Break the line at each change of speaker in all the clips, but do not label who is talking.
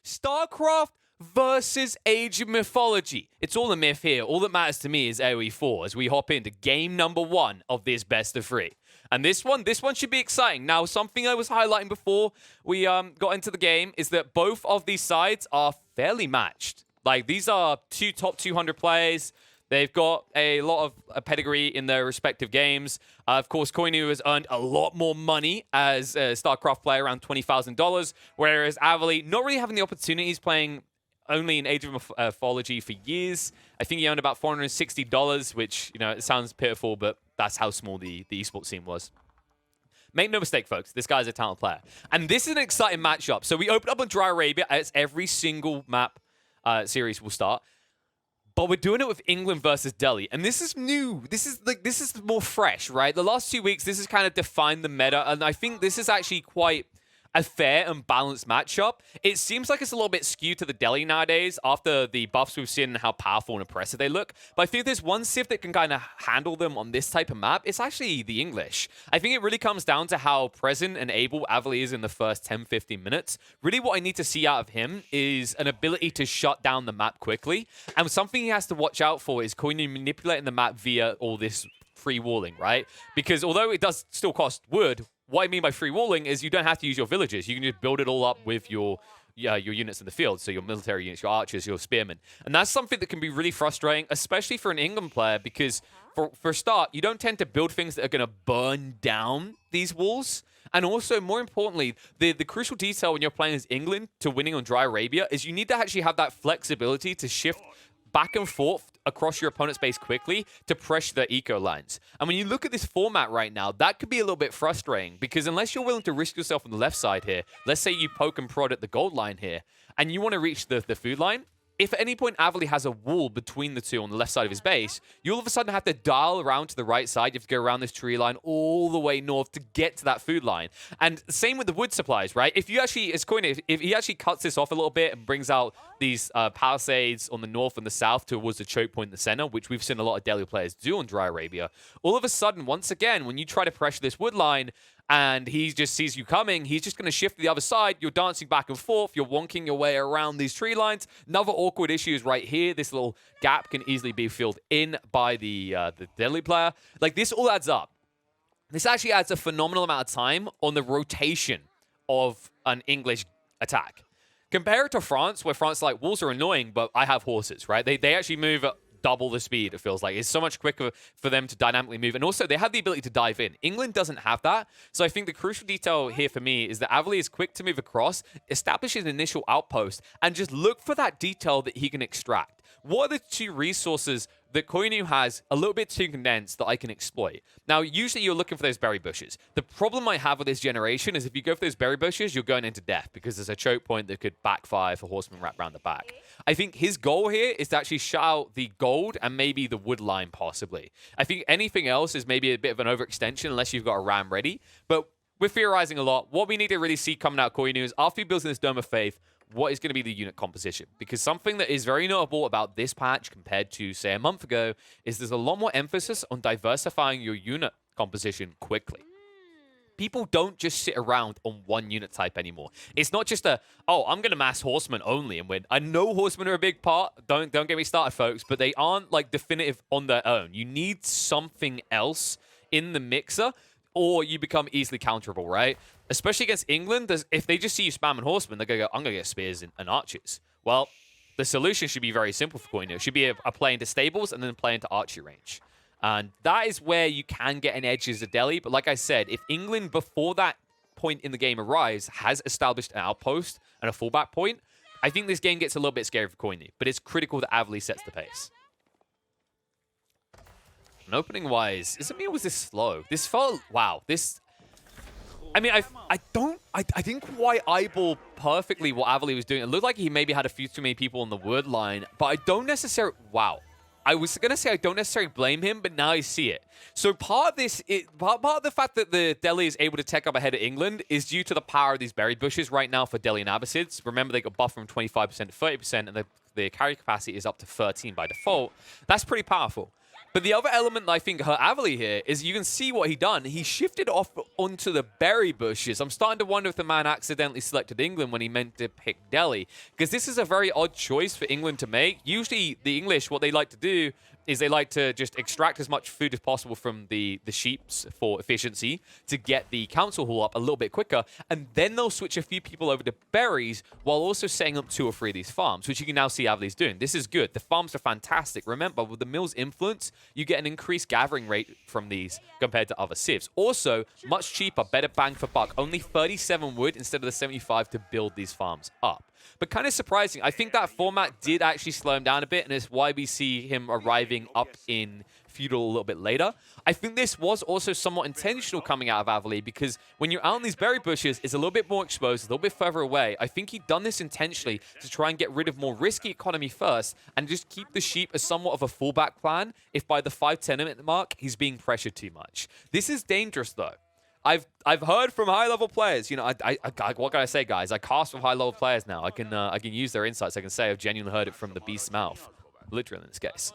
Starcraft versus Age of Mythology. It's all a myth here. All that matters to me is AoE4 as we hop into game number 1 of this best of 3. And this one should be exciting. Now, something I was highlighting before we got into the game is that both of these sides are fairly matched. Like, these are two top 200 players. They've got a lot of pedigree in their respective games. Of course, Coinnu has earned a lot more money as a StarCraft player, around $20,000, whereas Avely not really having the opportunities, playing only in Age of Mythology for years. I think he earned about $460, which, you know, it sounds pitiful, but that's how small the esports scene was. Make no mistake, folks, this guy's a talented player. And this is an exciting matchup. So we open up on Dry Arabia, as every single map series will start. But we're doing it with England versus Delhi. And this is new. This is more fresh, right? The last 2 weeks, this has kind of defined the meta. And I think this is actually quite a fair and balanced matchup. It seems like it's a little bit skewed to the Delhi nowadays after the buffs we've seen and how powerful and impressive they look. But I think there's one civ that can kind of handle them on this type of map. It's actually the English. I think it really comes down to how present and able Avely is in the first 10-15 minutes. Really what I need to see out of him is an ability to shut down the map quickly. And something he has to watch out for is Coinnu manipulating the map via all this free walling, right? Because although it does still cost wood, what I mean by free walling is you don't have to use your villages. You can just build it all up with your units in the field. So your military units, your archers, your spearmen. And that's something that can be really frustrating, especially for an England player, because for a start, you don't tend to build things that are going to burn down these walls. And also, more importantly, the crucial detail when you're playing as England to winning on Dry Arabia is you need to actually have that flexibility to shift back and forth across your opponent's base quickly to pressure the eco lines. And when you look at this format right now, that could be a little bit frustrating because unless you're willing to risk yourself on the left side here, let's say you poke and prod at the gold line here, and you want to reach the food line, if at any point Avely has a wall between the two on the left side of his base, you all of a sudden have to dial around to the right side. You have to go around this tree line all the way north to get to that food line. And same with the wood supplies, right? If you actually, as Coinnu, if he actually cuts this off a little bit and brings out these palisades on the north and the south towards the choke point in the center, which we've seen a lot of Delhi players do on Dry Arabia, all of a sudden, once again, when you try to pressure this wood line, and he just sees you coming, he's just going to shift to the other side. You're dancing back and forth. You're wonking your way around these tree lines. Another awkward issue is right here. This little gap can easily be filled in by the Delhi player. Like, this all adds up. This actually adds a phenomenal amount of time on the rotation of an English attack. Compare it to France, where France is like, walls are annoying, but I have horses, right? They actually move at double the speed, it feels like. It's so much quicker for them to dynamically move. And also, they have the ability to dive in. England doesn't have that. So I think the crucial detail here for me is that Avely is quick to move across, establish an initial outpost, and just look for that detail that he can extract. What are the two resources that Coinnu has a little bit too condensed that I can exploit? Now, usually you're looking for those berry bushes. The problem I have with this generation is if you go for those berry bushes, you're going into death because there's a choke point that could backfire if a horseman wrap around the back. I think his goal here is to actually shut out the gold and maybe the wood line possibly. I think anything else is maybe a bit of an overextension unless you've got a ram ready. But we're theorizing a lot. What we need to really see coming out of Coinnu is after he builds this Dome of Faith, what is going to be the unit composition? Because something that is very notable about this patch compared to, say, a month ago, is there's a lot more emphasis on diversifying your unit composition quickly. People don't just sit around on one unit type anymore. It's not just I'm going to mass horsemen only and win. I know horsemen are a big part. Don't get me started, folks, but they aren't like definitive on their own. You need something else in the mixer, or you become easily counterable, right? Especially against England, if they just see you spamming horsemen, they're going to go, I'm going to get spears and archers. Well, the solution should be very simple for Coinnu. It should be a play into stables and then play into archery range. And that is where you can get an edge as a Delhi. But like I said, if England, before that point in the game arrives, has established an outpost and a fallback point, I think this game gets a little bit scary for Coinnu. But it's critical that Avely sets the pace. And opening-wise, it was this slow. This felt, wow, this... I mean, I didn't quite eyeball perfectly what Avely was doing. It looked like he maybe had a few too many people on the word line, but I don't necessarily... Wow. I was going to say I don't necessarily blame him, but now I see it. So part of this, part of the fact that the Delhi is able to tech up ahead of England is due to the power of these berry bushes right now for Delhi and Abbasids. Remember, they got buffed from 25% to 30%, and the carry capacity is up to 13 by default. That's pretty powerful. But the other element that I think hurt Avely here is you can see what he done. He shifted off onto the berry bushes. I'm starting to wonder if the man accidentally selected England when he meant to pick Delhi, because this is a very odd choice for England to make. Usually the English, what they like to do is they like to just extract as much food as possible from the sheeps for efficiency to get the council hall up a little bit quicker, and then they'll switch a few people over to berries while also setting up 2 or 3 of these farms, which you can now see Avely's doing. This is good. The farms are fantastic. Remember, with the mill's influence, you get an increased gathering rate from these compared to other civs. Also, much cheaper, better bang for buck. Only 37 wood instead of the 75 to build these farms up. But kind of surprising. I think that format did actually slow him down a bit, and it's why we see him arriving up in feudal a little bit later. I think this was also somewhat intentional coming out of Avely, because when you're out in these berry bushes, it's a little bit more exposed, a little bit further away. I think he'd done this intentionally to try and get rid of more risky economy first and just keep the sheep as somewhat of a fallback plan if by the 5-10 minute mark, he's being pressured too much. This is dangerous, though. I've heard from high-level players, you know, what can I say, guys? I cast with high-level players now. I can use their insights. I can say I've genuinely heard it from the beast's mouth, literally in this case.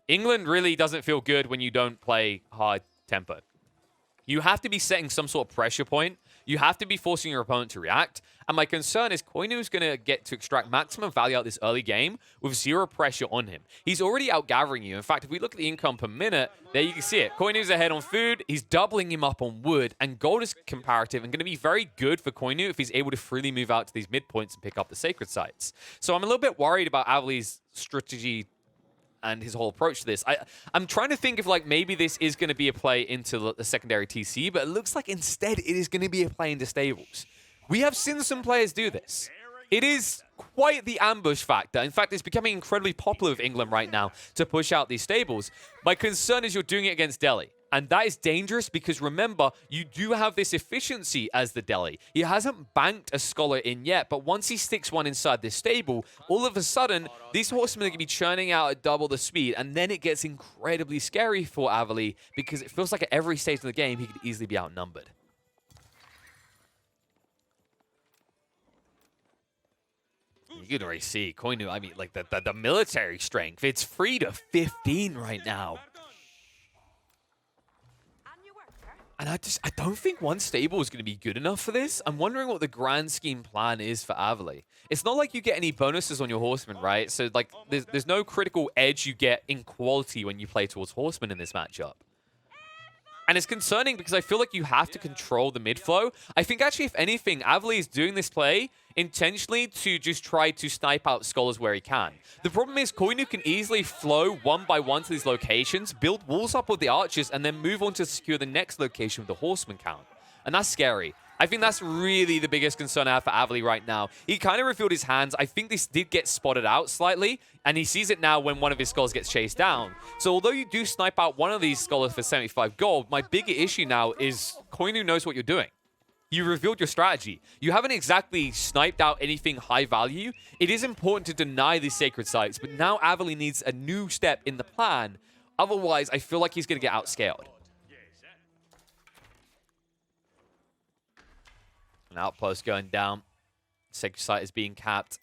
England really doesn't feel good when you don't play hard tempo. You have to be setting some sort of pressure point. You have to be forcing your opponent to react. And my concern is Coinnu is going to get to extract maximum value out this early game with 0 pressure on him. He's already out-gathering you. In fact, if we look at the income per minute, there you can see it. Coinnu's ahead on food. He's doubling him up on wood. And gold is comparative and going to be very good for Coinnu if he's able to freely move out to these midpoints and pick up the sacred sites. So I'm a little bit worried about Avely's strategy and his whole approach to this. I'm trying to think if like maybe this is going to be a play into the secondary TC, but it looks like instead it is going to be a play into stables. We have seen some players do this. It is quite the ambush factor. In fact, it's becoming incredibly popular with England right now to push out these stables. My concern is you're doing it against Delhi. And that is dangerous because remember, you do have this efficiency as the Delhi. He hasn't banked a scholar in yet, but once he sticks one inside this stable, all of a sudden, these horsemen are going to be churning out at double the speed, and then it gets incredibly scary for Avely because it feels like at every stage of the game, he could easily be outnumbered. You can already see Coinnu, I mean, like the military strength, it's 3 to 15 right now. And I don't think one stable is going to be good enough for this. I'm wondering what the grand scheme plan is for Avely. It's not like you get any bonuses on your horsemen, right? So, like, there's no critical edge you get in quality when you play towards horsemen in this matchup. And it's concerning because I feel like you have to control the mid flow. I think actually, if anything, Avely is doing this play intentionally to just try to snipe out scholars where he can. The problem is Coinnu can easily flow one by one to these locations, build walls up with the archers, and then move on to secure the next location with the horseman count. And that's scary. I think that's really the biggest concern I have for Avely right now. He kind of revealed his hands. I think this did get spotted out slightly, and he sees it now when one of his scholars gets chased down. So although you do snipe out one of these scholars for 75 gold, my bigger issue now is Coinnu knows what you're doing. You revealed your strategy. You haven't exactly sniped out anything high value. It is important to deny these sacred sites, but now Avely needs a new step in the plan. Otherwise, I feel like he's going to get outscaled. An outpost going down. Sacred site is being capped.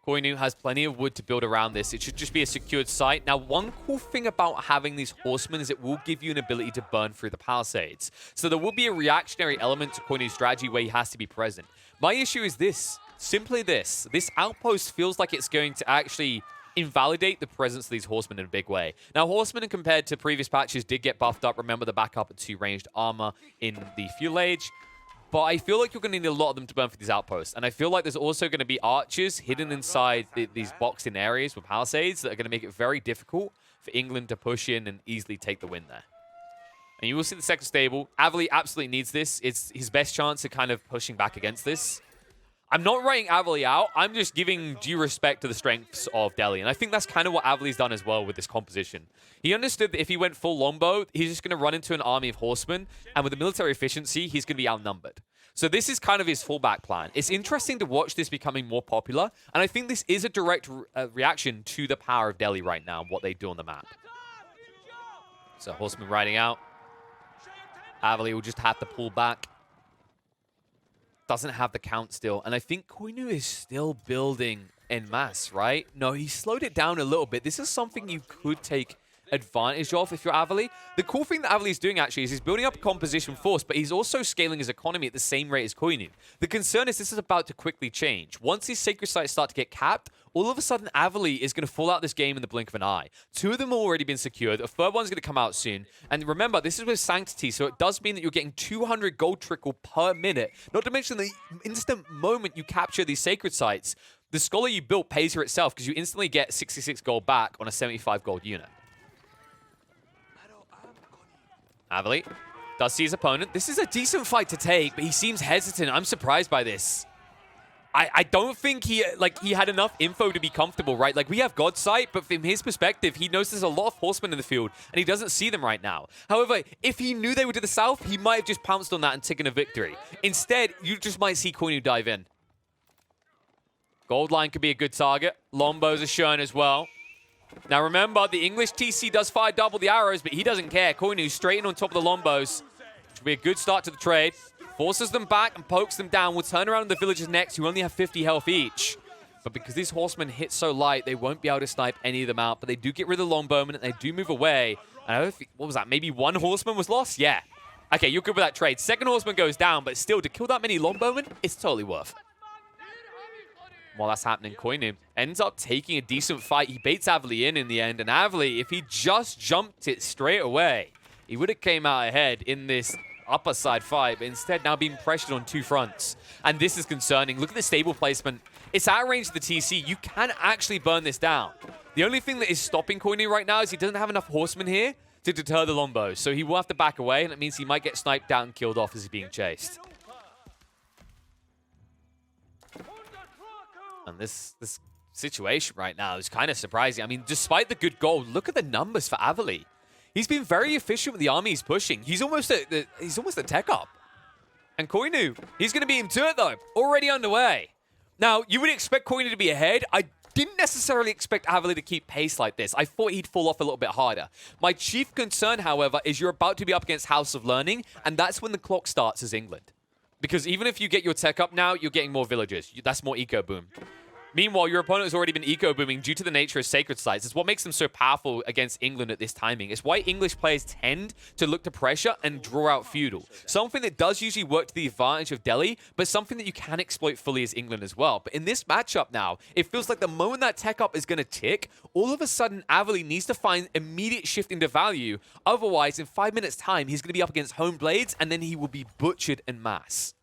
Coinnu has plenty of wood to build around this. It should just be a secured site. Now, one cool thing about having these horsemen is it will give you an ability to burn through the palisades. So there will be a reactionary element to Coinnu's strategy where he has to be present. My issue is this. Simply this. This outpost feels like it's going to actually invalidate the presence of these horsemen in a big way. Now, horsemen compared to previous patches did get buffed up. Remember the backup at 2 ranged armor in the Feudal Age. But I feel like you're going to need a lot of them to burn for these outposts. And I feel like there's also going to be archers hidden inside these boxed-in areas with palisades that are going to make it very difficult for England to push in and easily take the win there. And you will see the second stable. Avely absolutely needs this. It's his best chance of kind of pushing back against this. I'm not writing Avely out. I'm just giving due respect to the strengths of Delhi. And I think that's kind of what Avely's done as well with this composition. He understood that if he went full longbow, he's just going to run into an army of horsemen. And with the military efficiency, he's going to be outnumbered. So this is kind of his fallback plan. It's interesting to watch this becoming more popular. And I think this is a direct reaction to the power of Delhi right now and what they do on the map. So horsemen riding out. Avely will just have to pull back. Doesn't have the count still. And I think Coinnu is still building en masse, right? No, he slowed it down a little bit. This is something you could take advantage of if you're Avely. The cool thing that Avely is doing actually is he's building up a composition force, but he's also scaling his economy at the same rate as Coinnu. The concern is this is about to quickly change. Once these sacred sites start to get capped, all of a sudden Avely is going to fall out this game in the blink of an eye. 2 of them have already been secured. A third one's going to come out soon. And remember, this is with Sanctity, so it does mean that you're getting 200 gold trickle per minute. Not to mention the instant moment you capture these sacred sites, the Scholar you built pays for itself because you instantly get 66 gold back on a 75 gold unit. Avely does see his opponent. This is a decent fight to take, but he seems hesitant. I'm surprised by this. I don't think he had enough info to be comfortable, right? Like, we have God's Sight, but from his perspective, he knows there's a lot of horsemen in the field, and he doesn't see them right now. However, if he knew they were to the south, he might have just pounced on that and taken a victory. Instead, you just might see Coinnu dive in. Gold line could be a good target. Lombos are shown as well. Now remember, the English TC does fire double the arrows, but he doesn't care. Coinnu straight in on top of the Lombos. Should be a good start to the trade. Forces them back and pokes them down. We'll turn around the villagers next, who only have 50 health each. But because these horsemen hit so light, they won't be able to snipe any of them out. But they do get rid of the longbowmen, and they do move away. And I don't think, what was that? Maybe 1 horseman was lost? Yeah. Okay, you're good with that trade. 2nd horseman goes down, but still, to kill that many longbowmen, it's totally worth it. While that's happening, Coinnu ends up taking a decent fight. He baits Avely in the end. And Avely, if he just jumped it straight away, he would have came out ahead in this upper side fight, but instead now being pressured on 2 fronts. And this is concerning. Look at the stable placement. It's out of range of the TC. You can actually burn this down. The only thing that is stopping Coinnu right now is he doesn't have enough horsemen here to deter the Lombos. So he will have to back away, and it means he might get sniped down and killed off as he's being chased. And this situation right now is kind of surprising. I mean, despite the good gold, look at the numbers for Avely. He's been very efficient with the army he's pushing. He's almost at tech up. And Coinnu, he's going to be into it though. Already underway. Now, you would expect Coinnu to be ahead. I didn't necessarily expect Avely to keep pace like this. I thought he'd fall off a little bit harder. My chief concern, however, is you're about to be up against House of Learning, and that's when the clock starts as England. Because even if you get your tech up now, you're getting more villagers. That's more eco boom. Meanwhile, your opponent has already been eco-booming due to the nature of sacred sites. It's what makes them so powerful against England at this timing. It's why English players tend to look to pressure and draw out feudal. Something that does usually work to the advantage of Delhi, but something that you can exploit fully as England as well. But in this matchup now, it feels like the moment that tech up is going to tick, all of a sudden Avely needs to find immediate shift into value. Otherwise, in 5 minutes' time, he's going to be up against Home Blades, and then he will be butchered en masse.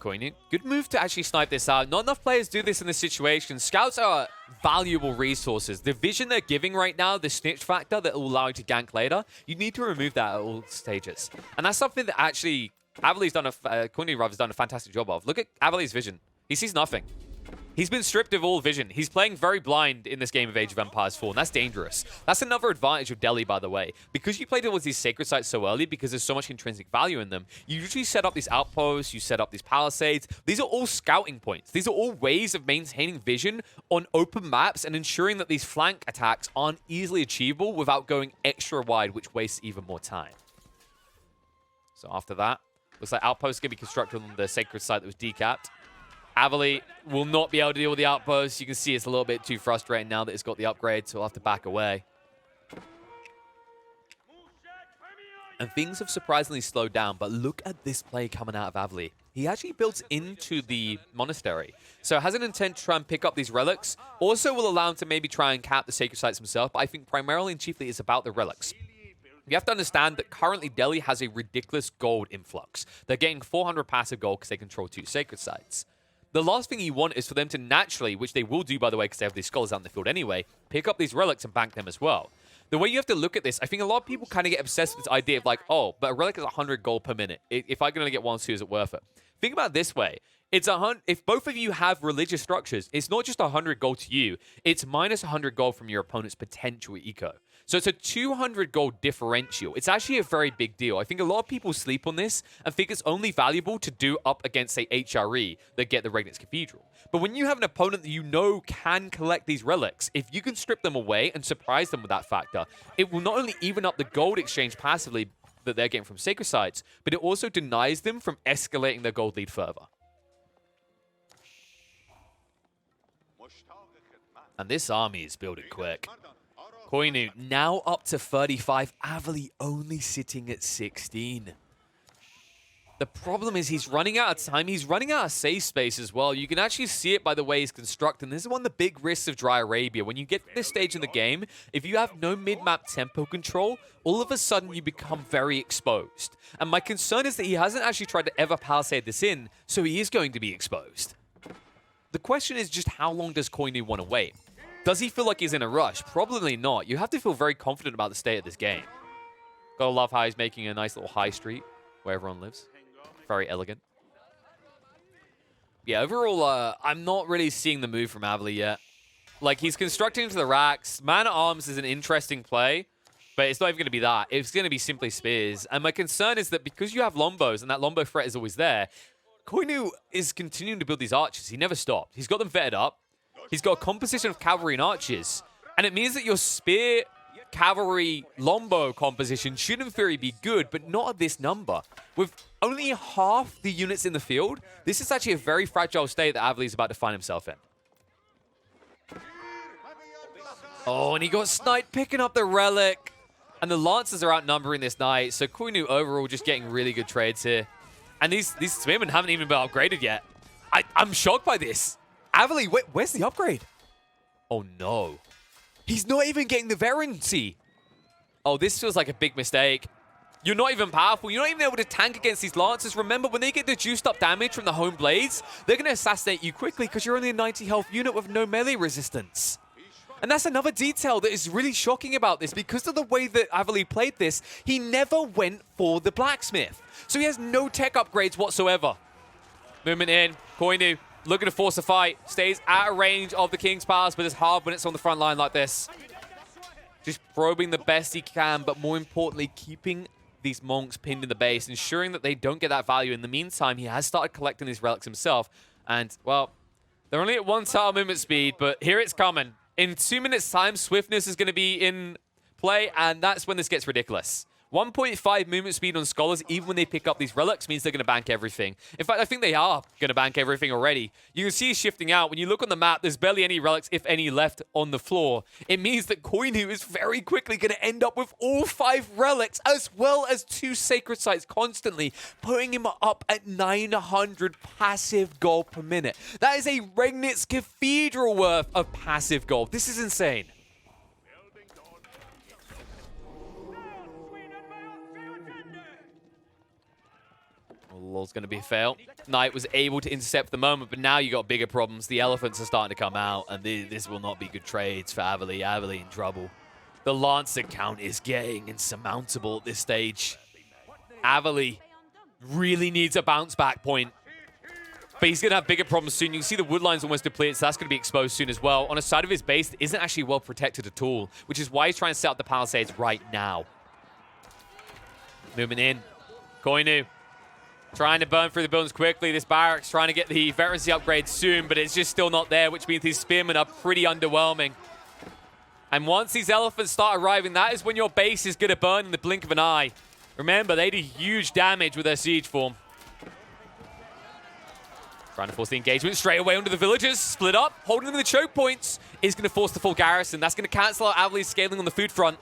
Coinnu, good move to actually snipe this out. Not enough players do this in this situation. Scouts are valuable resources. The vision they're giving right now, the snitch factor that will allow you to gank later, you need to remove that at all stages. And that's something that actually Coinnu has done a fantastic job of. Look at Avely's vision. He sees nothing. He's been stripped of all vision. He's playing very blind in this game of Age of Empires 4, and that's dangerous. That's another advantage of Delhi, by the way. Because you play towards these sacred sites so early, because there's so much intrinsic value in them, you usually set up these outposts, you set up these palisades. These are all scouting points. These are all ways of maintaining vision on open maps and ensuring that these flank attacks aren't easily achievable without going extra wide, which wastes even more time. So after that, looks like outposts can be constructed on the sacred site that was decapped. Avely will not be able to deal with the outposts. You can see it's a little bit too frustrating now that it's got the upgrade, so he'll have to back away. And things have surprisingly slowed down, but look at this play coming out of Avely. He actually builds into the monastery, so has an intent to try and pick up these relics. Also will allow him to maybe try and cap the sacred sites himself, but I think primarily and chiefly it's about the relics. You have to understand that currently Delhi has a ridiculous gold influx. They're getting 400 passive gold because they control 2 sacred sites. The last thing you want is for them to naturally, which they will do, by the way, because they have these scholars out in the field anyway, pick up these relics and bank them as well. The way you have to look at this, I think a lot of people kind of get obsessed with this idea of like, oh, but a relic is 100 gold per minute. If I can only get 1 or 2, is it worth it? Think about it this way. It's if both of you have religious structures, it's not just 100 gold to you, it's minus 100 gold from your opponent's potential eco. So it's a 200 gold differential. It's actually a very big deal. I think a lot of people sleep on this and think it's only valuable to do up against, say, HRE that get the Regnitz Cathedral. But when you have an opponent that you know can collect these relics, if you can strip them away and surprise them with that factor, it will not only even up the gold exchange passively that they're getting from sacred sites, but it also denies them from escalating their gold lead further. And this army is building quick. Coinnu now up to 35. Avely only sitting at 16. The problem is he's running out of time. He's running out of safe space as well. You can actually see it by the way he's constructing. This is one of the big risks of Dry Arabia. When you get to this stage in the game, if you have no mid-map tempo control, all of a sudden you become very exposed. And my concern is that he hasn't actually tried to ever palisade this in, so he is going to be exposed. The question is just how long does Coinnu want to wait? Does he feel like he's in a rush? Probably not. You have to feel very confident about the state of this game. Gotta love how he's making a nice little high street where everyone lives. Very elegant. Yeah, overall, I'm not really seeing the move from Avely yet. Like, he's constructing into the racks. Man-at-Arms is an interesting play, but it's not even going to be that. It's going to be simply spears. And my concern is that because you have Lombos, and that Lombo threat is always there, Coinnu is continuing to build these archers. He never stopped. He's got them vetted up. He's got a composition of cavalry and archers. And it means that your spear, cavalry, Lombo composition should in theory be good, but not at this number. With only half the units in the field, this is actually a very fragile state that Avely is about to find himself in. Oh, and he got sniped picking up the relic. And the Lancers are outnumbering this knight, so Coinnu overall just getting really good trades here. And these spearmen haven't even been upgraded yet. I'm shocked by this. Avely, where's the upgrade? Oh, no. He's not even getting the veterancy. Oh, this feels like a big mistake. You're not even powerful. You're not even able to tank against these Lancers. Remember, when they get the juiced up damage from the home blades, they're going to assassinate you quickly because you're only a 90 health unit with no melee resistance. And that's another detail that is really shocking about this. Because of the way that Avely played this, he never went for the blacksmith. So he has no tech upgrades whatsoever. Movement in. Coinnu looking to force a fight. Stays out of range of the King's Palace, but it's hard when it's on the front line like this. Just probing the best he can, but more importantly, keeping these monks pinned in the base, ensuring that they don't get that value. In the meantime, he has started collecting these relics himself. And, well, they're only at 1 tile movement speed, but here it's coming. In 2 minutes' time, swiftness is going to be in play, and that's when this gets ridiculous. 1.5 movement speed on Scholars, even when they pick up these relics, means they're going to bank everything. In fact, I think they are going to bank everything already. You can see it shifting out. When you look on the map, there's barely any relics, if any, left on the floor. It means that Coinnu is very quickly going to end up with all 5 relics, as well as 2 sacred sites constantly, putting him up at 900 passive gold per minute. That is a Regnitz Cathedral worth of passive gold. This is insane. Lol's going to be a fail. Knight was able to intercept the moment, but now you got bigger problems. The elephants are starting to come out, and this will not be good trades for Avely. Avely in trouble. The Lancer count is getting insurmountable at this stage. Avely really needs a bounce back point, but he's going to have bigger problems soon. You can see the wood line's almost depleted, so that's going to be exposed soon as well. On a side of his base that isn't actually well protected at all, which is why he's trying to set up the palisades right now. Moving in. Coinnu trying to burn through the buildings quickly. This barracks trying to get the veterancy upgrade soon, but it's just still not there, which means these spearmen are pretty underwhelming. And once these elephants start arriving, that is when your base is going to burn in the blink of an eye. Remember, they did huge damage with their siege form. Trying to force the engagement straight away onto the villagers. Split up, holding them in the choke points. Is going to force the full garrison. That's going to cancel out Avely's scaling on the food front.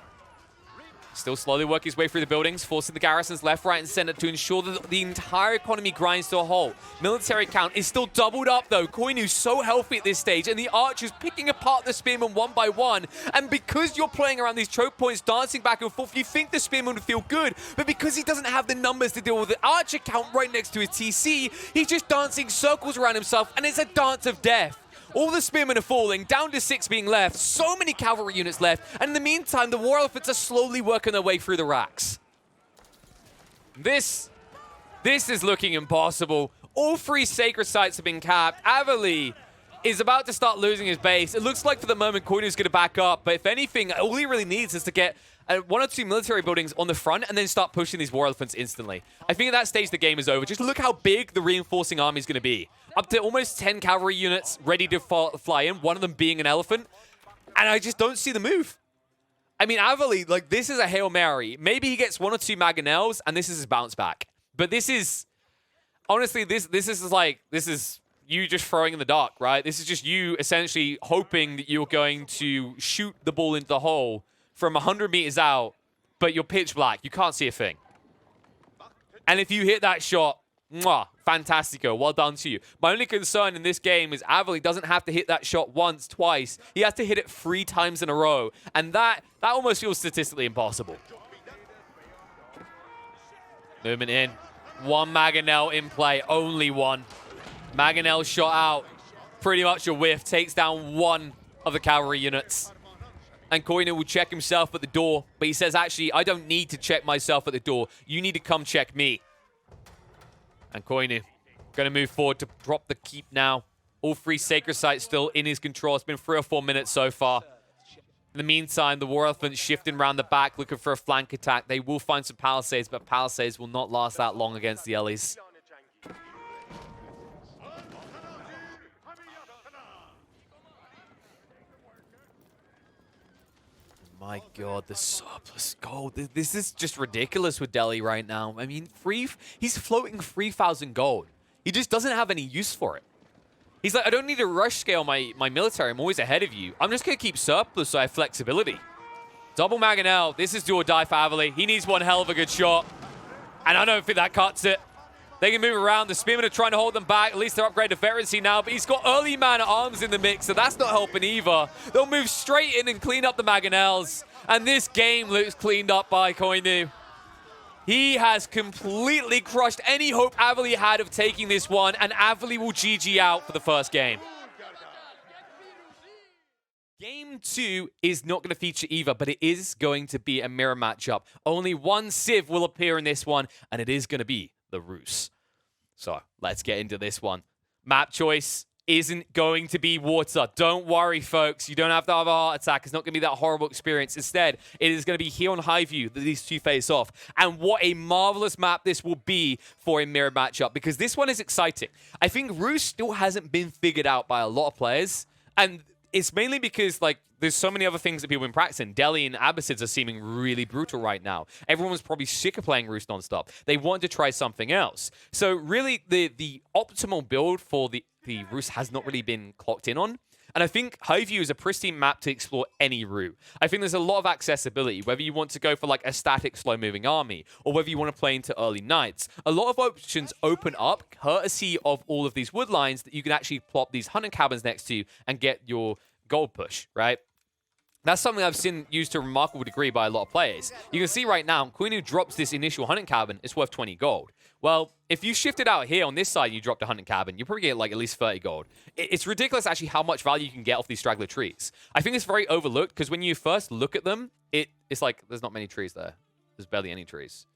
Still slowly working his way through the buildings, forcing the garrisons left, right, and center to ensure that the entire economy grinds to a halt. Military count is still doubled up, though. Coinnu's so healthy at this stage, and the archers picking apart the spearmen one by one. And because you're playing around these choke points, dancing back and forth, you think the spearman would feel good. But because he doesn't have the numbers to deal with the archer count right next to his TC, he's just dancing circles around himself, and it's a dance of death. All the spearmen are falling, down to 6 being left, so many cavalry units left, and in the meantime, the war elephants are slowly working their way through the racks. This is looking impossible. All 3 sacred sites have been capped. Avely is about to start losing his base. It looks like for the moment, Coinnu's going to back up, but if anything, all he really needs is to get 1 or 2 military buildings on the front and then start pushing these war elephants instantly. I think at that stage, the game is over. Just look how big the reinforcing army is going to be. Up to almost 10 cavalry units ready to fly in, one of them being an elephant. And I just don't see the move. I mean, Avely, like, this is a Hail Mary. Maybe he gets 1 or 2 Mangonels, and this is his bounce back. But this is, honestly, this is, you just throwing in the dark, right? This is just you essentially hoping that you're going to shoot the ball into the hole from 100 meters out, but you're pitch black. You can't see a thing. And if you hit that shot, mwah, fantastico. Well done to you. My only concern in this game is Avely doesn't have to hit that shot once, twice. He has to hit it 3 times in a row. And that almost feels statistically impossible. Movement in. 1 Mangonel in play. Only 1. Mangonel shot out. Pretty much a whiff. Takes down 1 of the cavalry units. And Coinnu will check himself at the door. But he says, actually, I don't need to check myself at the door. You need to come check me. And Coinnu going to move forward to drop the keep now. All 3 sacred sites still in his control. It's been 3 or 4 minutes so far. In the meantime, the War Elephants shifting around the back, looking for a flank attack. They will find some Palisades, but Palisades will not last that long against the Ellies. My God, the surplus gold. This is just ridiculous with Delhi right now. I mean, he's floating 3,000 gold. He just doesn't have any use for it. He's like, I don't need to rush scale my military. I'm always ahead of you. I'm just going to keep surplus so I have flexibility. Double Mangonel. This is do or die for Avely. He needs one hell of a good shot. And I don't think that cuts it. They can move around. The Spearmen are trying to hold them back. At least they're upgraded to veterancy now. But he's got early man at arms in the mix, so that's not helping either. They'll move straight in and clean up the Mangonels. And this game looks cleaned up by Coinnu. He has completely crushed any hope Avely had of taking this one, and Avely will GG out for the first game. Game 2 is not going to feature either, but it is going to be a mirror matchup. Only 1 Civ will appear in this one, and it is going to be the Rus. So, let's get into this one. Map choice isn't going to be water. Don't worry, folks. You don't have to have a heart attack. It's not going to be that horrible experience. Instead, it is going to be here on Highview that these 2 face off. And what a marvelous map this will be for a mirror matchup, because this one is exciting. I think Rus still hasn't been figured out by a lot of players, and it's mainly because, like, there's so many other things that people have been practicing. Delhi and Abbasids are seeming really brutal right now. Everyone's probably sick of playing Rus nonstop. They want to try something else. So really, the optimal build for the Rus has not really been clocked in on. And I think Highview is a pristine map to explore any route. I think there's a lot of accessibility, whether you want to go for like a static, slow-moving army, or whether you want to play into early knights. A lot of options open up, courtesy of all of these wood lines that you can actually plop these hunting cabins next to and get your gold push, right? That's something I've seen used to a remarkable degree by a lot of players. You can see right now, Coinnu drops this initial hunting cabin, it's worth 20 gold. Well, if you shift it out here on this side, you dropped a hunting cabin, you probably get like at least 30 gold. It's ridiculous actually how much value you can get off these straggler trees. I think it's very overlooked because when you first look at them, it's like there's not many trees there. There's barely any trees.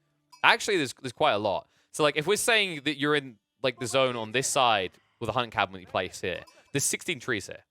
Actually, there's quite a lot. So like if we're saying that you're in like the zone on this side with a hunting cabin that you place here, there's 16 trees here.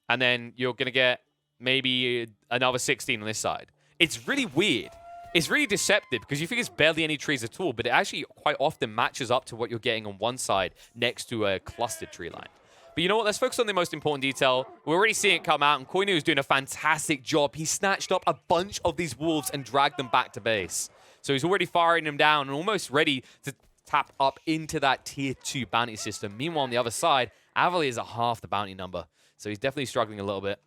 And then you're going to get maybe another 16 on this side. It's really weird. It's really deceptive because you think it's barely any trees at all, but it actually quite often matches up to what you're getting on one side next to a clustered tree line. But you know what? Let's focus on the most important detail. We're already seeing it come out, and Coinnu is doing a fantastic job. He snatched up a bunch of these wolves and dragged them back to base. So he's already firing them down and almost ready to tap up into that tier 2 bounty system. Meanwhile, on the other side, Avely is at half the bounty number. So he's definitely struggling a little bit.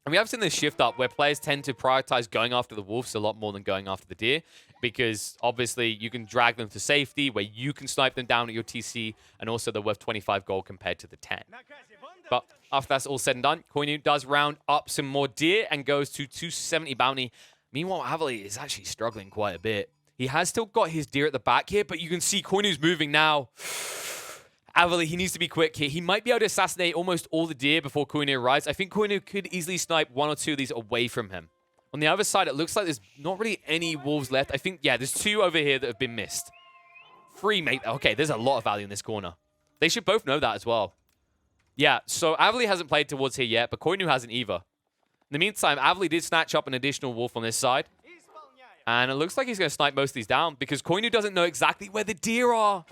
And we have seen this shift up where players tend to prioritize going after the wolves a lot more than going after the deer, because obviously you can drag them to safety where you can snipe them down at your TC, and also they're worth 25 gold compared to the 10. But after that's all said and done, Coinnu does round up some more deer and goes to 270 bounty. Meanwhile, Avely is actually struggling quite a bit. He has still got his deer at the back here, but you can see Coinnu's moving now. Avely, he needs to be quick here. He might be able to assassinate almost all the deer before Coinnu arrives. I think Coinnu could easily snipe 1 or 2 of these away from him. On the other side, it looks like there's not really any wolves left. I think, yeah, there's 2 over here that have been missed. 3, mate. Okay, there's a lot of value in this corner. They should both know that as well. Yeah, so Avely hasn't played towards here yet, but Coinnu hasn't either. In the meantime, Avely did snatch up an additional wolf on this side. And it looks like he's going to snipe most of these down because Coinnu doesn't know exactly where the deer are.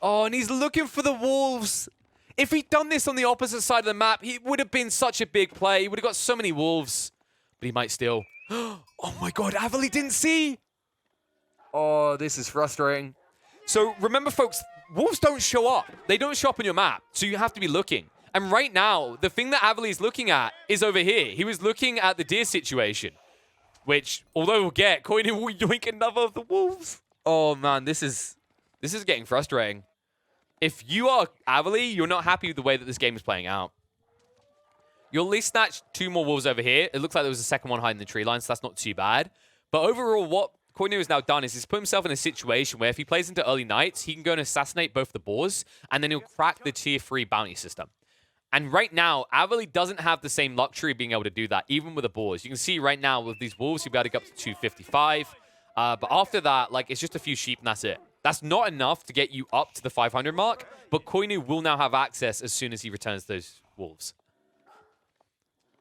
Oh, and he's looking for the wolves. If he'd done this on the opposite side of the map, he would have been such a big play. He would have got so many wolves. But he might still. Oh my God, Avely didn't see. Oh, this is frustrating. So remember, folks, wolves don't show up. They don't show up on your map, so you have to be looking. And right now, the thing that Avely is looking at is over here. He was looking at the deer situation, which, although we'll get, Coinnu will yoink another of the wolves. Oh, man, this is getting frustrating. If you are Avely, you're not happy with the way that this game is playing out. You'll at least snatch 2 more wolves over here. It looks like there was a second one hiding in the tree line, so that's not too bad. But overall, what Coinnu has now done is he's put himself in a situation where if he plays into early nights, he can go and assassinate both the boars, and then he'll crack the tier 3 bounty system. And right now, Avely doesn't have the same luxury of being able to do that, even with the boars. You can see right now with these wolves, you'll be able to get up to 255. But after that, like, it's just a few sheep and that's it. That's not enough to get you up to the 500 mark, but Coinnu will now have access as soon as he returns those wolves.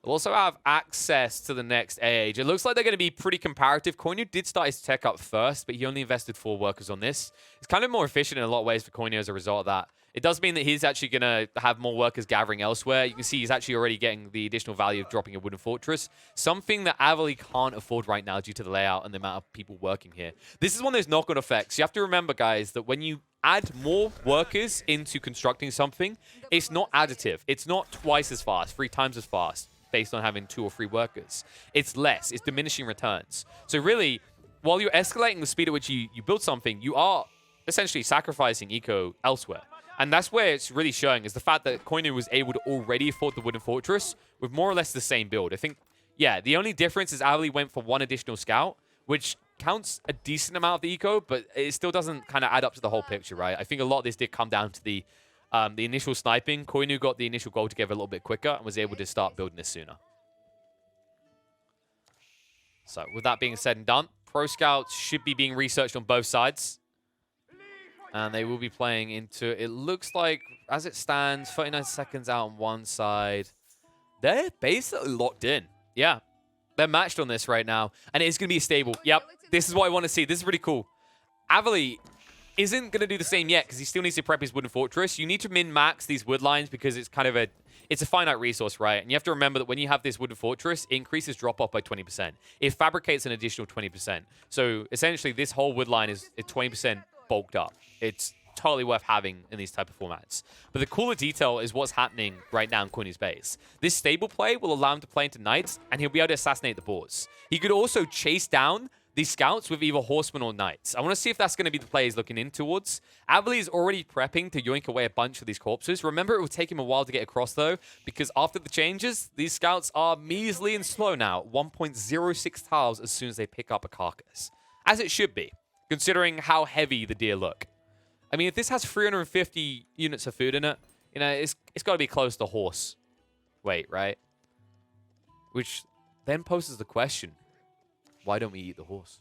We'll also have access to the next age. It looks like they're going to be pretty comparative. Coinnu did start his tech up first, but he only invested 4 workers on this. It's kind of more efficient in a lot of ways for Coinnu as a result of that. It does mean that he's actually going to have more workers gathering elsewhere. You can see he's actually already getting the additional value of dropping a wooden fortress, something that Avely can't afford right now due to the layout and the amount of people working here. This is one of those knock-on effects. You have to remember, guys, that when you add more workers into constructing something, it's not additive. It's not twice as fast, 3 times as fast, based on having 2 or 3 workers. It's less. It's diminishing returns. So really, while you're escalating the speed at which you build something, you are essentially sacrificing eco elsewhere. And that's where it's really showing, is the fact that Coinnu was able to already afford the wooden fortress with more or less the same build. I think, yeah, the only difference is Avely went for 1 additional scout, which counts a decent amount of the eco, but it still doesn't kind of add up to the whole picture, right? I think a lot of this did come down to the initial sniping. Coinnu got the initial goal together a little bit quicker and was able to start building this sooner. So with that being said and done, Pro Scouts should be being researched on both sides. And they will be playing into, it looks like, as it stands, 39 seconds out on one side. They're basically locked in. Yeah, they're matched on this right now. And it is going to be stable. Yep, this is what I want to see. This is really cool. Avely isn't going to do the same yet because he still needs to prep his wooden fortress. You need to min-max these wood lines because it's kind of it's a finite resource, right? And you have to remember that when you have this wooden fortress, it increases drop-off by 20%. It fabricates an additional 20%. So essentially, this whole wood line is 20% bulked up. It's totally worth having in these type of formats. But the cooler detail is what's happening right now in Coinnu's base. This stable play will allow him to play into knights, and he'll be able to assassinate the boars. He could also chase down these scouts with either horsemen or knights. I want to see if that's going to be the play he's looking in towards. Avely is already prepping to yoink away a bunch of these corpses. Remember, it will take him a while to get across, though, because after the changes, these scouts are measly and slow now. 1.06 tiles as soon as they pick up a carcass. As it should be, considering how heavy the deer look. I mean, if this has 350 units of food in it, you know, it's got to be close to horse weight, right? Which then poses the question, why don't we eat the horse?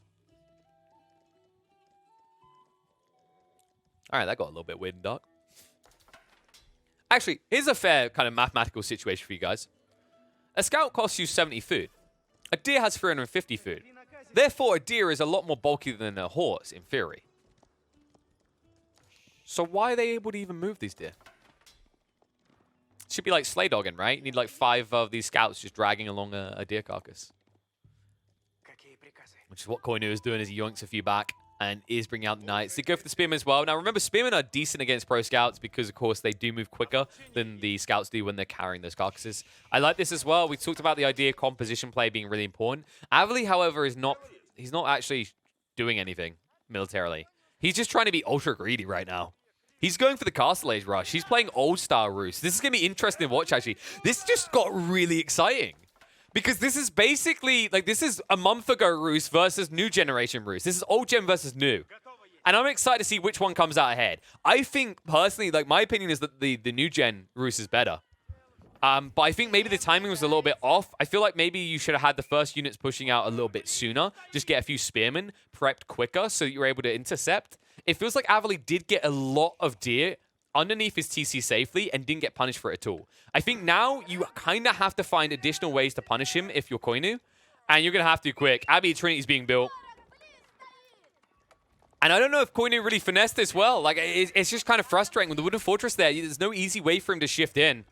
All right, that got a little bit weird and dark. Actually, here's a fair kind of mathematical situation for you guys. A scout costs you 70 food. A deer has 350 food. Therefore, a deer is a lot more bulky than a horse, in theory. So why are they able to even move these deer? Should be like sleigh dogging, right? You need like 5 of these scouts just dragging along a deer carcass. Which is what Coinnu is doing, as he yoinks a few back and is bringing out the knights. They go for the spearmen as well. Now remember, spearmen are decent against pro scouts because, of course, they do move quicker than the scouts do when they're carrying those carcasses. I like this as well. We talked about the idea of composition play being really important. Avely, however, he's not actually doing anything militarily. He's just trying to be ultra greedy right now. He's going for the Castle Age rush. He's playing old-style Roost. This is going to be interesting to watch, actually. This just got really exciting. Because this is basically, like, this is a month ago Roost versus new generation Roost. This is old gen versus new. And I'm excited to see which one comes out ahead. I think, personally, like, my opinion is that the new gen Roost is better. But I think maybe the timing was a little bit off. I feel like maybe you should have had the first units pushing out a little bit sooner. Just get a few spearmen prepped quicker so that you're able to intercept. It feels like Avely did get a lot of deer underneath his TC safely and didn't get punished for it at all. I think now you kind of have to find additional ways to punish him if you're Coinnu, and you're going to have to quick. Abbey of Trinity is being built. And I don't know if Coinnu really finessed this well. Like, it's just kind of frustrating. With the Wooden Fortress there, there's no easy way for him to shift in.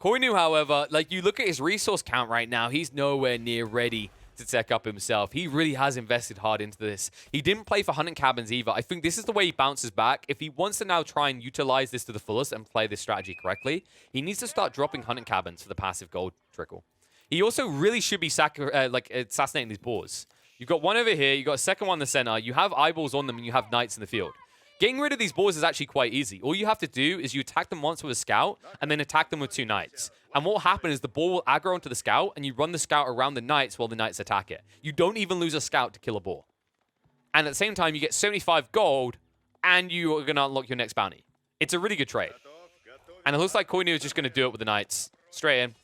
Coinnu, however, like, you look at his resource count right now, he's nowhere near ready to tech up himself. He really has invested hard into this. He didn't play for hunting cabins either. I think this is the way he bounces back. If he wants to now try and utilize this to the fullest and play this strategy correctly, he needs to start dropping hunting cabins for the passive gold trickle. He also really should be assassinating these boars. You've got one over here. You've got a second one in the center. You have eyeballs on them, and you have knights in the field. Getting rid of these boars is actually quite easy. All you have to do is you attack them once with a scout, and then attack them with 2 knights. And what will happen is the boar will aggro onto the scout, and you run the scout around the knights while the knights attack it. You don't even lose a scout to kill a boar. And at the same time, you get 75 gold, and you are going to unlock your next bounty. It's a really good trade. And it looks like Coinnu is just going to do it with the knights. Straight in.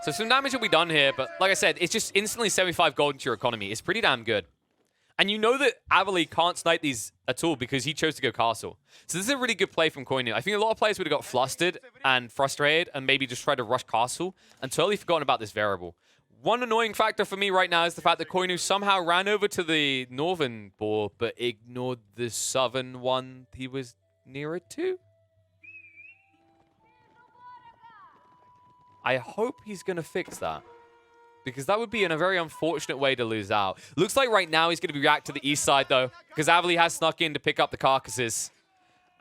So some damage will be done here, but like I said, it's just instantly 75 gold into your economy. It's pretty damn good. And you know that Avely can't snipe these at all because he chose to go castle. So this is a really good play from Coinnu. I think a lot of players would have got flustered and frustrated and maybe just tried to rush castle and totally forgotten about this variable. One annoying factor for me right now is the fact that Coinnu somehow ran over to the northern boar but ignored the southern one he was nearer to. I hope he's going to fix that. Because that would be in a very unfortunate way to lose out. Looks like right now he's going to be react to the east side, though. Because Avely has snuck in to pick up the carcasses.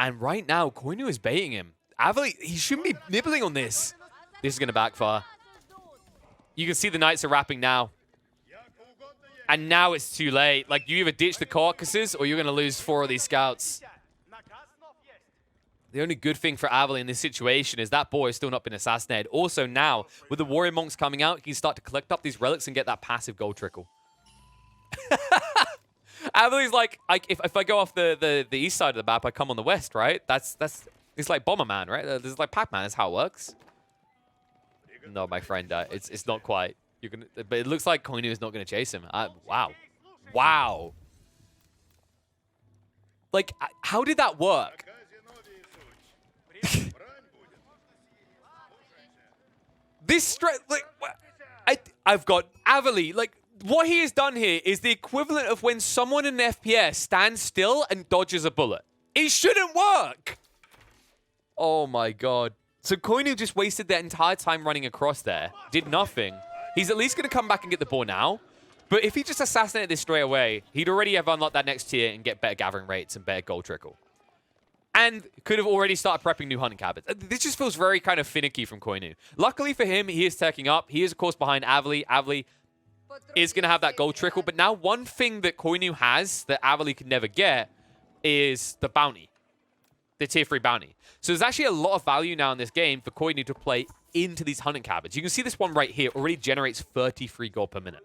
And right now, Coinnu is baiting him. Avely, he shouldn't be nibbling on this. This is going to backfire. You can see the knights are wrapping now. And now it's too late. Like, you either ditch the carcasses or you're going to lose 4 of these scouts. The only good thing for Avely in this situation is that boar has still not been assassinated. Also now, with the warrior monks coming out, he can start to collect up these relics and get that passive gold trickle. Avely's like, if I go off the east side of the map, I come on the west, right? It's like Bomberman, right? This is like Pac-Man. That's how it works. No, my friend, it's not quite. But it looks like Coinnu is not going to chase him. Wow. Wow. Like, how did that work? This I've got Avely. Like, what he has done here is the equivalent of when someone in an FPS stands still and dodges a bullet. It shouldn't work. Oh my god. So Coinnu just wasted that entire time running across there. Did nothing. He's at least going to come back and get the ball now. But if he just assassinated this straight away, he'd already have unlocked that next tier and get better gathering rates and better gold trickle. And could have already started prepping new hunting cabins. This just feels very kind of finicky from Coinnu. Luckily for him, he is teching up. He is, of course, behind Avely. Avely is going to have that gold trickle. But now one thing that Coinnu has that Avely could never get is the bounty. The tier 3 bounty. So there's actually a lot of value now in this game for Coinnu to play into these hunting cabins. You can see this one right here already generates 33 gold per minute.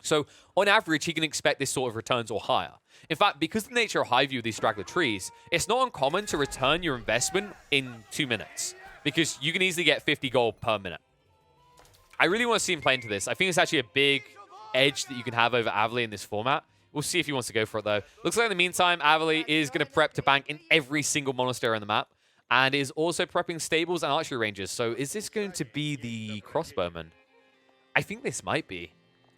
So on average, he can expect this sort of returns or higher. In fact, because of the nature of high view of these straggler trees, it's not uncommon to return your investment in 2 minutes because you can easily get 50 gold per minute. I really want to see him play into this. I think it's actually a big edge that you can have over Avely in this format. We'll see if he wants to go for it, though. Looks like in the meantime, Avely is going to prep to bank in every single monastery on the map and is also prepping stables and archery ranges. So is this going to be the crossbowman? I think this might be.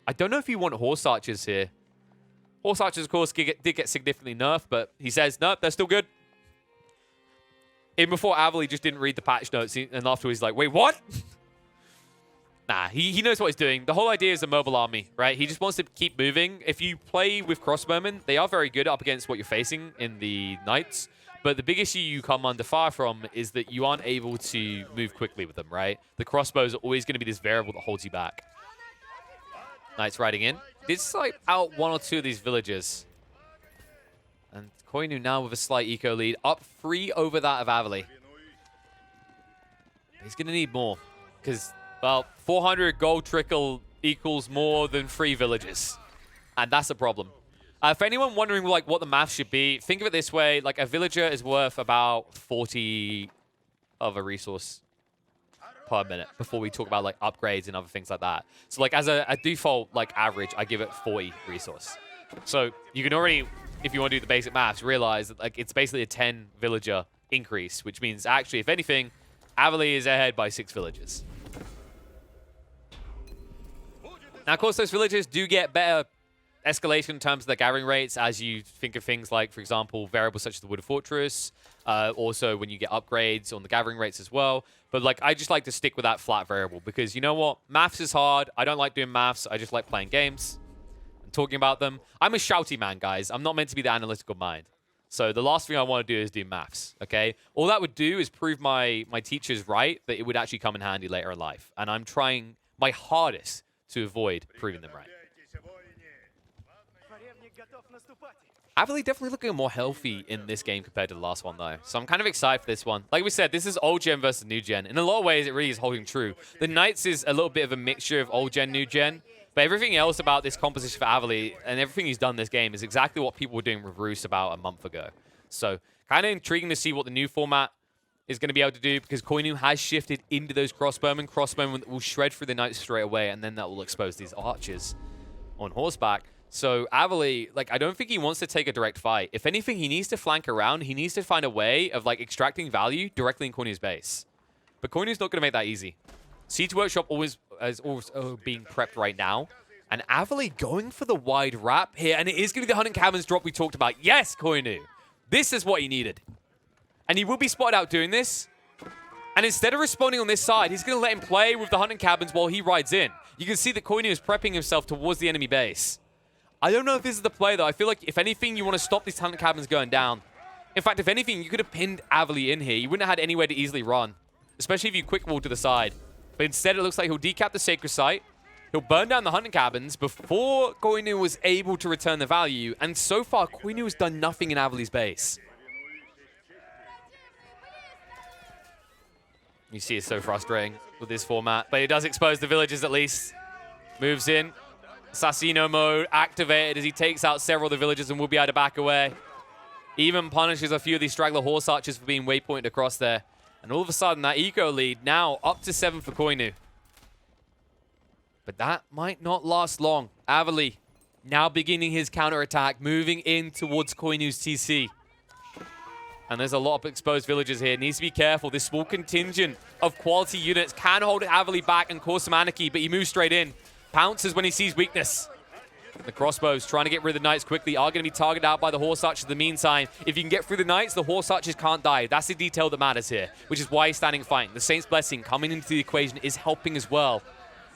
I don't know if you want horse archers here. Horse archers, of course, did get significantly nerfed, but he says, no, they're still good. Even before Avely just didn't read the patch notes, and afterwards he's like, wait, what? Nah, he knows what he's doing. The whole idea is a mobile army, right? He just wants to keep moving. If you play with crossbowmen, they are very good up against what you're facing in the knights. But the big issue you come under fire from is that you aren't able to move quickly with them, right? The crossbows are always going to be this variable that holds you back. Knights riding in. This like out 1 or 2 of these villagers. And Coinnu now with a slight eco lead. Up 3 over that of Avely. He's going to need more. Because, well, 400 gold trickle equals more than 3 villages. And that's a problem. For anyone wondering like what the math should be, think of it this way. Like a villager is worth about 40 of a resource per minute before we talk about like upgrades and other things like that. So like as a default like average, I give it 40 resource. So you can already, if you want to do the basic maths, realize that like it's basically a 10 villager increase, which means actually, if anything, Avely is ahead by 6 villagers. Now, of course, those villagers do get better escalation in terms of their gathering rates as you think of things like, for example, variables such as the Wooded Fortress, Also, when you get upgrades on the gathering rates as well. But like, I just like to stick with that flat variable because you know what? Maths is hard. I don't like doing maths. I just like playing games and talking about them. I'm a shouty man, guys. I'm not meant to be the analytical mind. So the last thing I want to do is do maths, okay? All that would do is prove my teachers right that it would actually come in handy later in life. And I'm trying my hardest to avoid proving them right. Avely definitely looking more healthy in this game compared to the last one, though. So I'm kind of excited for this one. Like we said, this is old gen versus new gen. In a lot of ways, it really is holding true. The Knights is a little bit of a mixture of old gen, new gen. But everything else about this composition for Avely and everything he's done this game is exactly what people were doing with Roos about a month ago. So kind of intriguing to see what the new format is going to be able to do because Coinnu has shifted into those crossbowmen. Crossbowmen will shred through the Knights straight away, and then that will expose these archers on horseback. So Avely, like, I don't think he wants to take a direct fight. If anything, he needs to flank around. He needs to find a way of, like, extracting value directly in Coinnu's base. But Coinnu's not going to make that easy. Siege Workshop is always being prepped right now. And Avely going for the wide wrap here. And it is going to be the Hunting Cabins drop we talked about. Yes, Coinnu. This is what he needed. And he will be spotted out doing this. And instead of responding on this side, he's going to let him play with the Hunting Cabins while he rides in. You can see that Coinnu is prepping himself towards the enemy base. I don't know if this is the play, though. I feel like, if anything, you want to stop these Hunting Cabins going down. In fact, if anything, you could have pinned Avely in here. You wouldn't have had anywhere to easily run, especially if you quick wall to the side. But instead, it looks like he'll decap the Sacred Site. He'll burn down the Hunting Cabins before Coinnu was able to return the value. And so far, Coinnu has done nothing in Avely's base. You see it's so frustrating with this format. But it does expose the villagers at least. Moves in. Assassino mode activated as he takes out several of the villagers and will be able to back away. Even punishes a few of these straggler horse archers for being waypointed across there. And all of a sudden, that eco lead now up to 7 for Coinnu. But that might not last long. Avely now beginning his counterattack, moving in towards Coinnu's TC. And there's a lot of exposed villagers here. Needs to be careful. This small contingent of quality units can hold Avely back and cause some anarchy, but he moves straight in. Pounces when he sees weakness. The crossbows trying to get rid of the Knights quickly are going to be targeted out by the horse archers in the meantime. If you can get through the Knights, the horse archers can't die. That's the detail that matters here, which is why he's standing fighting. The Saint's Blessing coming into the equation is helping as well.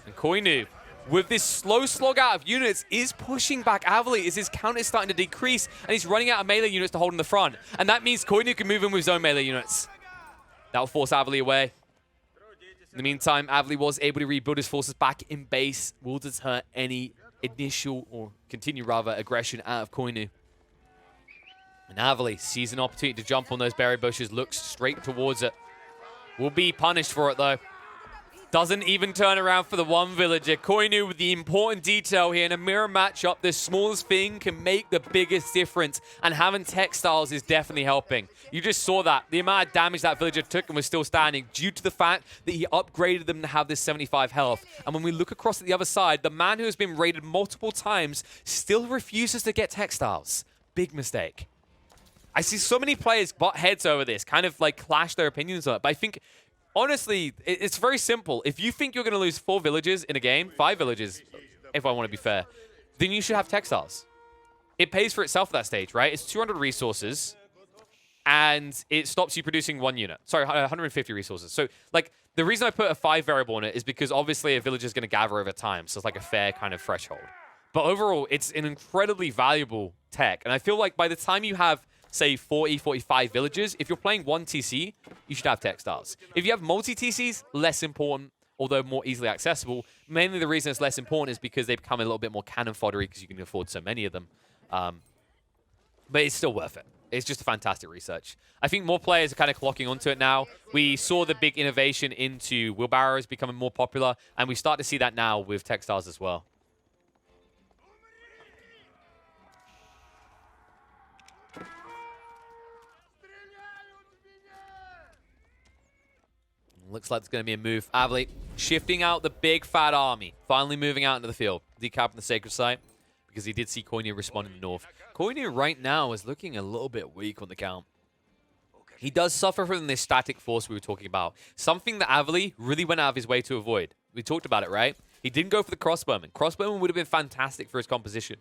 And Coinnu, with this slow slog out of units, is pushing back Avely as his count is starting to decrease, and he's running out of melee units to hold in the front. And that means Coinnu can move in with his own melee units. That will force Avely away. In the meantime, Avely was able to rebuild his forces back in base. Will deter any initial, or continue rather, aggression out of Coinnu. And Avely sees an opportunity to jump on those berry bushes, looks straight towards it. Will be punished for it, though. Doesn't even turn around for the one villager. Coinnu with the important detail here. In a mirror matchup, the smallest thing can make the biggest difference. And having textiles is definitely helping. You just saw that. The amount of damage that villager took and was still standing due to the fact that he upgraded them to have this 75 health. And when we look across at the other side, the man who has been raided multiple times still refuses to get textiles. Big mistake. I see so many players butt heads over this, kind of like clash their opinions on it. But I think, honestly, it's very simple. If you think you're going to lose 4 villages in a game, 5 villages, if I want to be fair, then you should have textiles. It pays for itself at that stage, right? It's 200 resources, and it stops you producing 1 unit. Sorry, 150 resources. So, like, the reason I put a 5 variable on it is because, obviously, a village is going to gather over time, so it's like a fair kind of threshold. But overall, it's an incredibly valuable tech, and I feel like by the time you have, say, 40, 45 villages, if you're playing 1 TC, you should have textiles. If you have multi-TCs, less important, although more easily accessible. Mainly the reason it's less important is because they become a little bit more cannon foddery because you can afford so many of them. But it's still worth it. It's just a fantastic research. I think more players are kind of clocking onto it now. We saw the big innovation into wheelbarrows becoming more popular, and we start to see that now with textiles as well. Looks like there's going to be a move. Avely shifting out the big fat army. Finally moving out into the field. Decapping the Sacred Site because he did see Coinnu respond in the north. Coinnu right now is looking a little bit weak on the count. He does suffer from this static force we were talking about. Something that Avely really went out of his way to avoid. We talked about it, right? He didn't go for the crossbowman. Crossbowman would have been fantastic for his composition.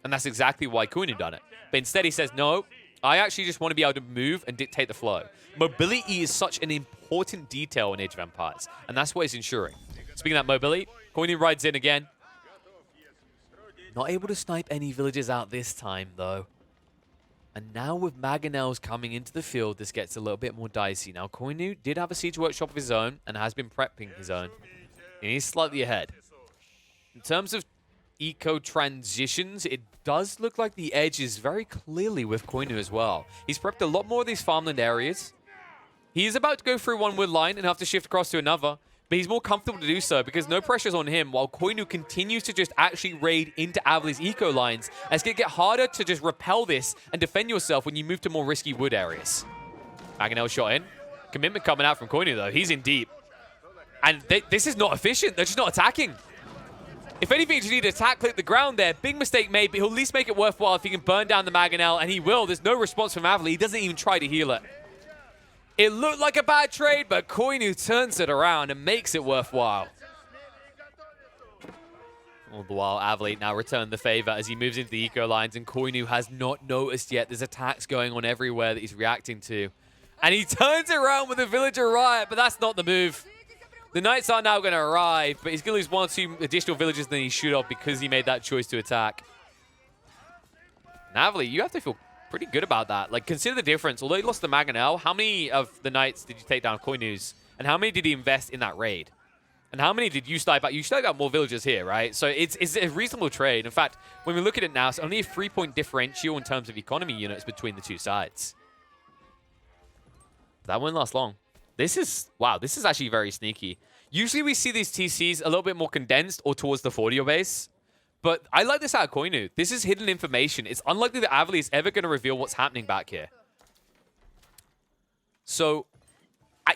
And that's exactly why Coinnu done it. But instead he says, no, I actually just want to be able to move and dictate the flow. Mobility is such an important detail in Age of Empires, and that's what it's ensuring. Speaking of that mobility, Coinnu rides in again. Not able to snipe any villagers out this time, though. And now with Mangonels coming into the field, this gets a little bit more dicey. Now, Coinnu did have a siege workshop of his own and has been prepping his own. And he's slightly ahead. In terms of eco transitions, it does look like the edge is very clearly with Coinnu as well. He's prepped a lot more of these farmland areas. He is about to go through one wood line and have to shift across to another, but he's more comfortable to do so because no pressure's on him, while Coinnu continues to just actually raid into Avely's eco lines, as it's going to get harder to just repel this and defend yourself when you move to more risky wood areas. Mangonel shot in. Commitment coming out from Coinnu, though. He's in deep. And this is not efficient. They're just not attacking. If anything, you just need to attack, click the ground there. Big mistake made, but he'll at least make it worthwhile if he can burn down the Mangonel, and he will. There's no response from Avely. He doesn't even try to heal it. It looked like a bad trade, but Coinnu turns it around and makes it worthwhile. All the while, Avely now returned the favor as he moves into the eco lines, and Coinnu has not noticed yet. There's attacks going on everywhere that he's reacting to. And he turns it around with a villager riot, but that's not the move. The Knights are now going to arrive, but he's going to lose 1 or 2 additional villagers than he should have because he made that choice to attack. Avely, you have to feel pretty good about that. Like, consider the difference. Although he lost the Mangonel, how many of the Knights did you take down Coinnu's? And how many did he invest in that raid? And how many did you snipe out? You sniped out more villagers here, right? So it's a reasonable trade. In fact, when we look at it now, it's only a 3-point differential in terms of economy units between the two sides. That won't last long. This is, wow, this is actually very sneaky. Usually we see these TCs a little bit more condensed or towards the 40 base. But I like this out of Coinnu. This is hidden information. It's unlikely that Avely is ever going to reveal what's happening back here. So,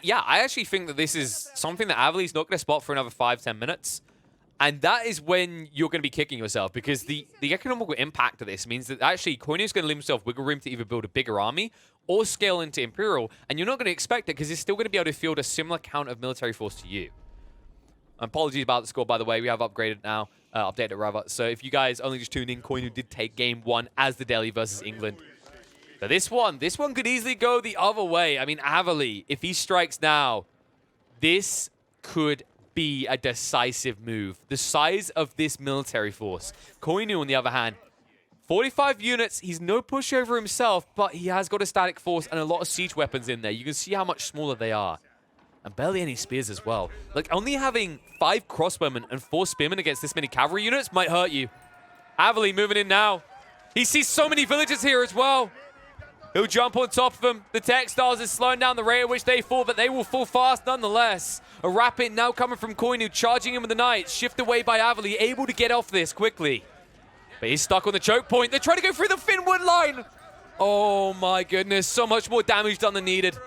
yeah, I actually think that this is something that Avely's not going to spot for another 5-10 minutes. And that is when you're going to be kicking yourself, because the economical impact of this means that actually Coinnu's going to leave himself wiggle room to either build a bigger army or scale into Imperial, and you're not going to expect it because he's still going to be able to field a similar count of military force to you. Apologies about the score, by the way. We have upgraded now, updated it rather. So if you guys only just tuned in, Coinnu did take game 1 as the Delhi versus England. But this one could easily go the other way. I mean, Avely, if he strikes now, this could be a decisive move. The size of this military force. Coinnu, on the other hand, 45 units. He's no pushover himself, but he has got a static force and a lot of siege weapons in there. You can see how much smaller they are. And barely any spears as well. Like, only having 5 crossbowmen and 4 spearmen against this many cavalry units might hurt you. Avely moving in now. He sees so many villagers here as well. He'll jump on top of them. The Textiles is slowing down the rate at which they fall, but they will fall fast nonetheless. A rapid now coming from Coinnu, charging him with the Knights. Shift away by Avely, able to get off this quickly. But he's stuck on the choke point. They're trying to go through the Finwood line. Oh my goodness, so much more damage done than needed.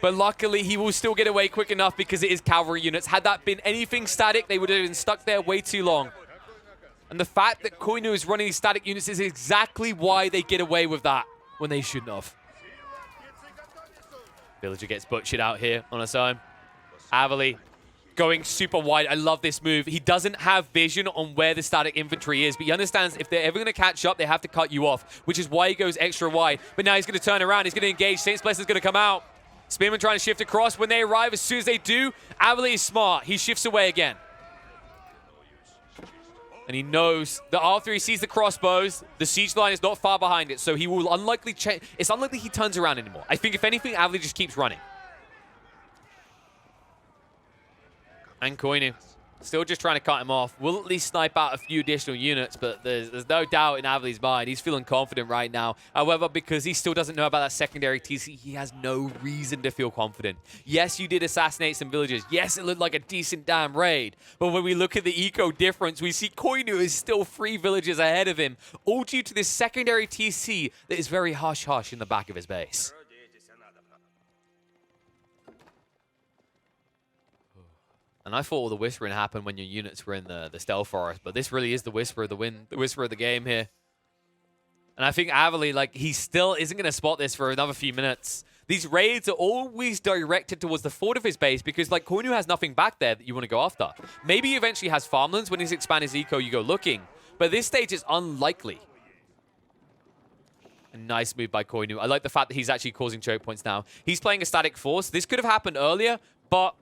But luckily, he will still get away quick enough because it is cavalry units. Had that been anything static, they would have been stuck there way too long. And the fact that Coinnu is running these static units is exactly why they get away with that when they shouldn't have. Villager gets butchered out here on his own. Avely going super wide. I love this move. He doesn't have vision on where the static infantry is, but he understands if they're ever going to catch up, they have to cut you off, which is why he goes extra wide. But now he's going to turn around. He's going to engage. Saint's Blessing is going to come out. Spearman trying to shift across. When they arrive, as soon as they do, Avely is smart. He shifts away again. And he knows that after he sees the crossbows, the siege line is not far behind it, so he will unlikely change. It's unlikely he turns around anymore. I think, if anything, Avely just keeps running. And Coinnu still just trying to cut him off. Will at least snipe out a few additional units, but there's no doubt in Avely's mind. He's feeling confident right now. However, because he still doesn't know about that secondary TC, he has no reason to feel confident. Yes, you did assassinate some villagers. Yes, it looked like a decent damn raid. But when we look at the eco difference, we see Coinnu is still 3 villages ahead of him, all due to this secondary TC that is very hush-hush in the back of his base. And I thought all the whispering happened when your units were in the stealth forest, but this really is the whisper of the wind, the whisper of the game here. And I think Avely, like, he still isn't going to spot this for another few minutes. These raids are always directed towards the fort of his base because, like, Coinnu has nothing back there that you want to go after. Maybe he eventually has farmlands. When he's expanded his eco, you go looking. But at this stage, it's unlikely. A nice move by Coinnu. I like the fact that he's actually causing choke points now. He's playing a static force. This could have happened earlier, but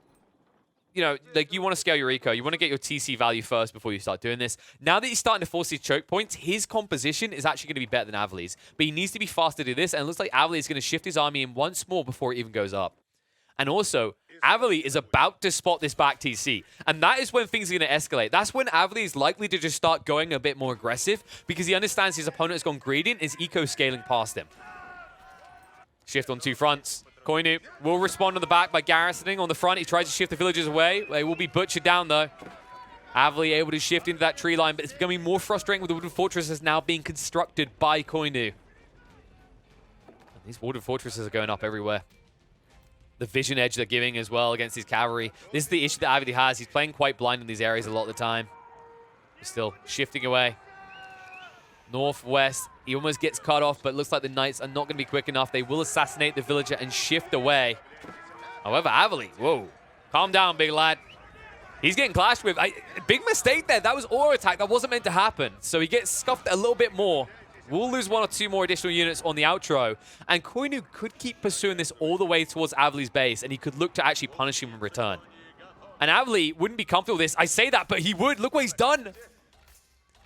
you know, like, you want to scale your eco. You want to get your TC value first before you start doing this. Now that he's starting to force these choke points, his composition is actually going to be better than Avely's. But he needs to be fast to do this, and it looks like Avely is going to shift his army in once more before it even goes up. And also, Avely is about to spot this back TC. And that is when things are going to escalate. That's when Avely is likely to just start going a bit more aggressive, because he understands his opponent has gone greedy and is eco scaling past him. Shift on two fronts. Coinnu will respond on the back by garrisoning. On the front, he tries to shift the villagers away. They will be butchered down, though. Avely able to shift into that tree line, but it's becoming more frustrating with the wooden fortresses now being constructed by Coinnu. These wooden fortresses are going up everywhere. The vision edge they're giving as well against his cavalry. This is the issue that Avely has. He's playing quite blind in these areas a lot of the time. He's still shifting away. Northwest. He almost gets cut off, but it looks like the knights are not going to be quick enough. They will assassinate the villager and shift away. However, Avely, whoa. Calm down, big lad. He's getting clashed with. Big mistake there. That was auto attack. That wasn't meant to happen. So he gets scuffed a little bit more. We'll lose one or two more additional units on the outro. And Coinnu could keep pursuing this all the way towards Avely's base, and he could look to actually punish him in return. And Avely wouldn't be comfortable with this. I say that, but he would. Look what he's done.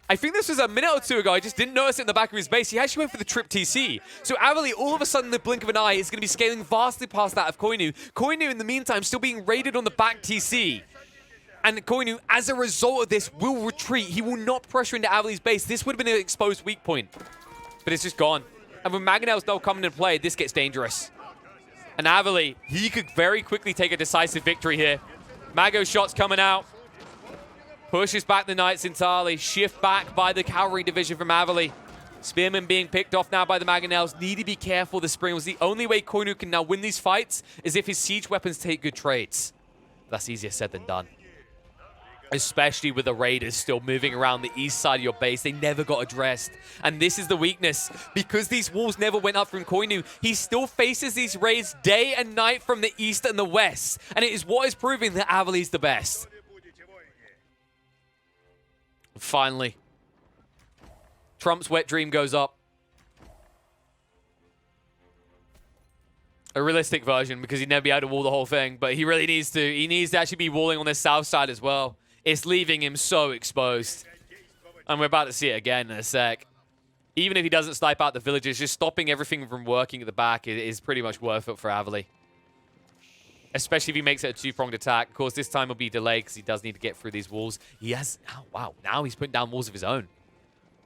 I think this was a minute or two ago. I just didn't notice it in the back of his base. He actually went for the trip TC. So Avely, all of a sudden, in the blink of an eye, is going to be scaling vastly past that of Coinnu. Coinnu, in the meantime, still being raided on the back TC. And Coinnu, as a result of this, will retreat. He will not pressure into Avely's base. This would have been an exposed weak point. But it's just gone. And when Mangonels don't come into play, this gets dangerous. And Avely, he could very quickly take a decisive victory here. Mago shots coming out. Pushes back the knights entirely. Shift back by the cavalry division from Avely. Spearmen being picked off now by the Mangonels. Need to be careful. The spring was the only way Coinnu can now win these fights is if his siege weapons take good trades. That's easier said than done. Especially with the raiders still moving around the east side of your base. They never got addressed. And this is the weakness. Because these walls never went up from Coinnu, he still faces these raids day and night from the east and the west. And it is what is proving that Avely is the best. Finally, Trump's wet dream goes up. A realistic version, because he'd never be able to wall the whole thing, but he really needs to. He needs to actually be walling on the south side as well. It's leaving him so exposed. And we're about to see it again in a sec. Even if he doesn't snipe out the villagers, just stopping everything from working at the back is pretty much worth it for Avely. Especially if he makes it a two-pronged attack. Of course, this time will be delayed because he does need to get through these walls. He has... Oh, wow. Now he's putting down walls of his own.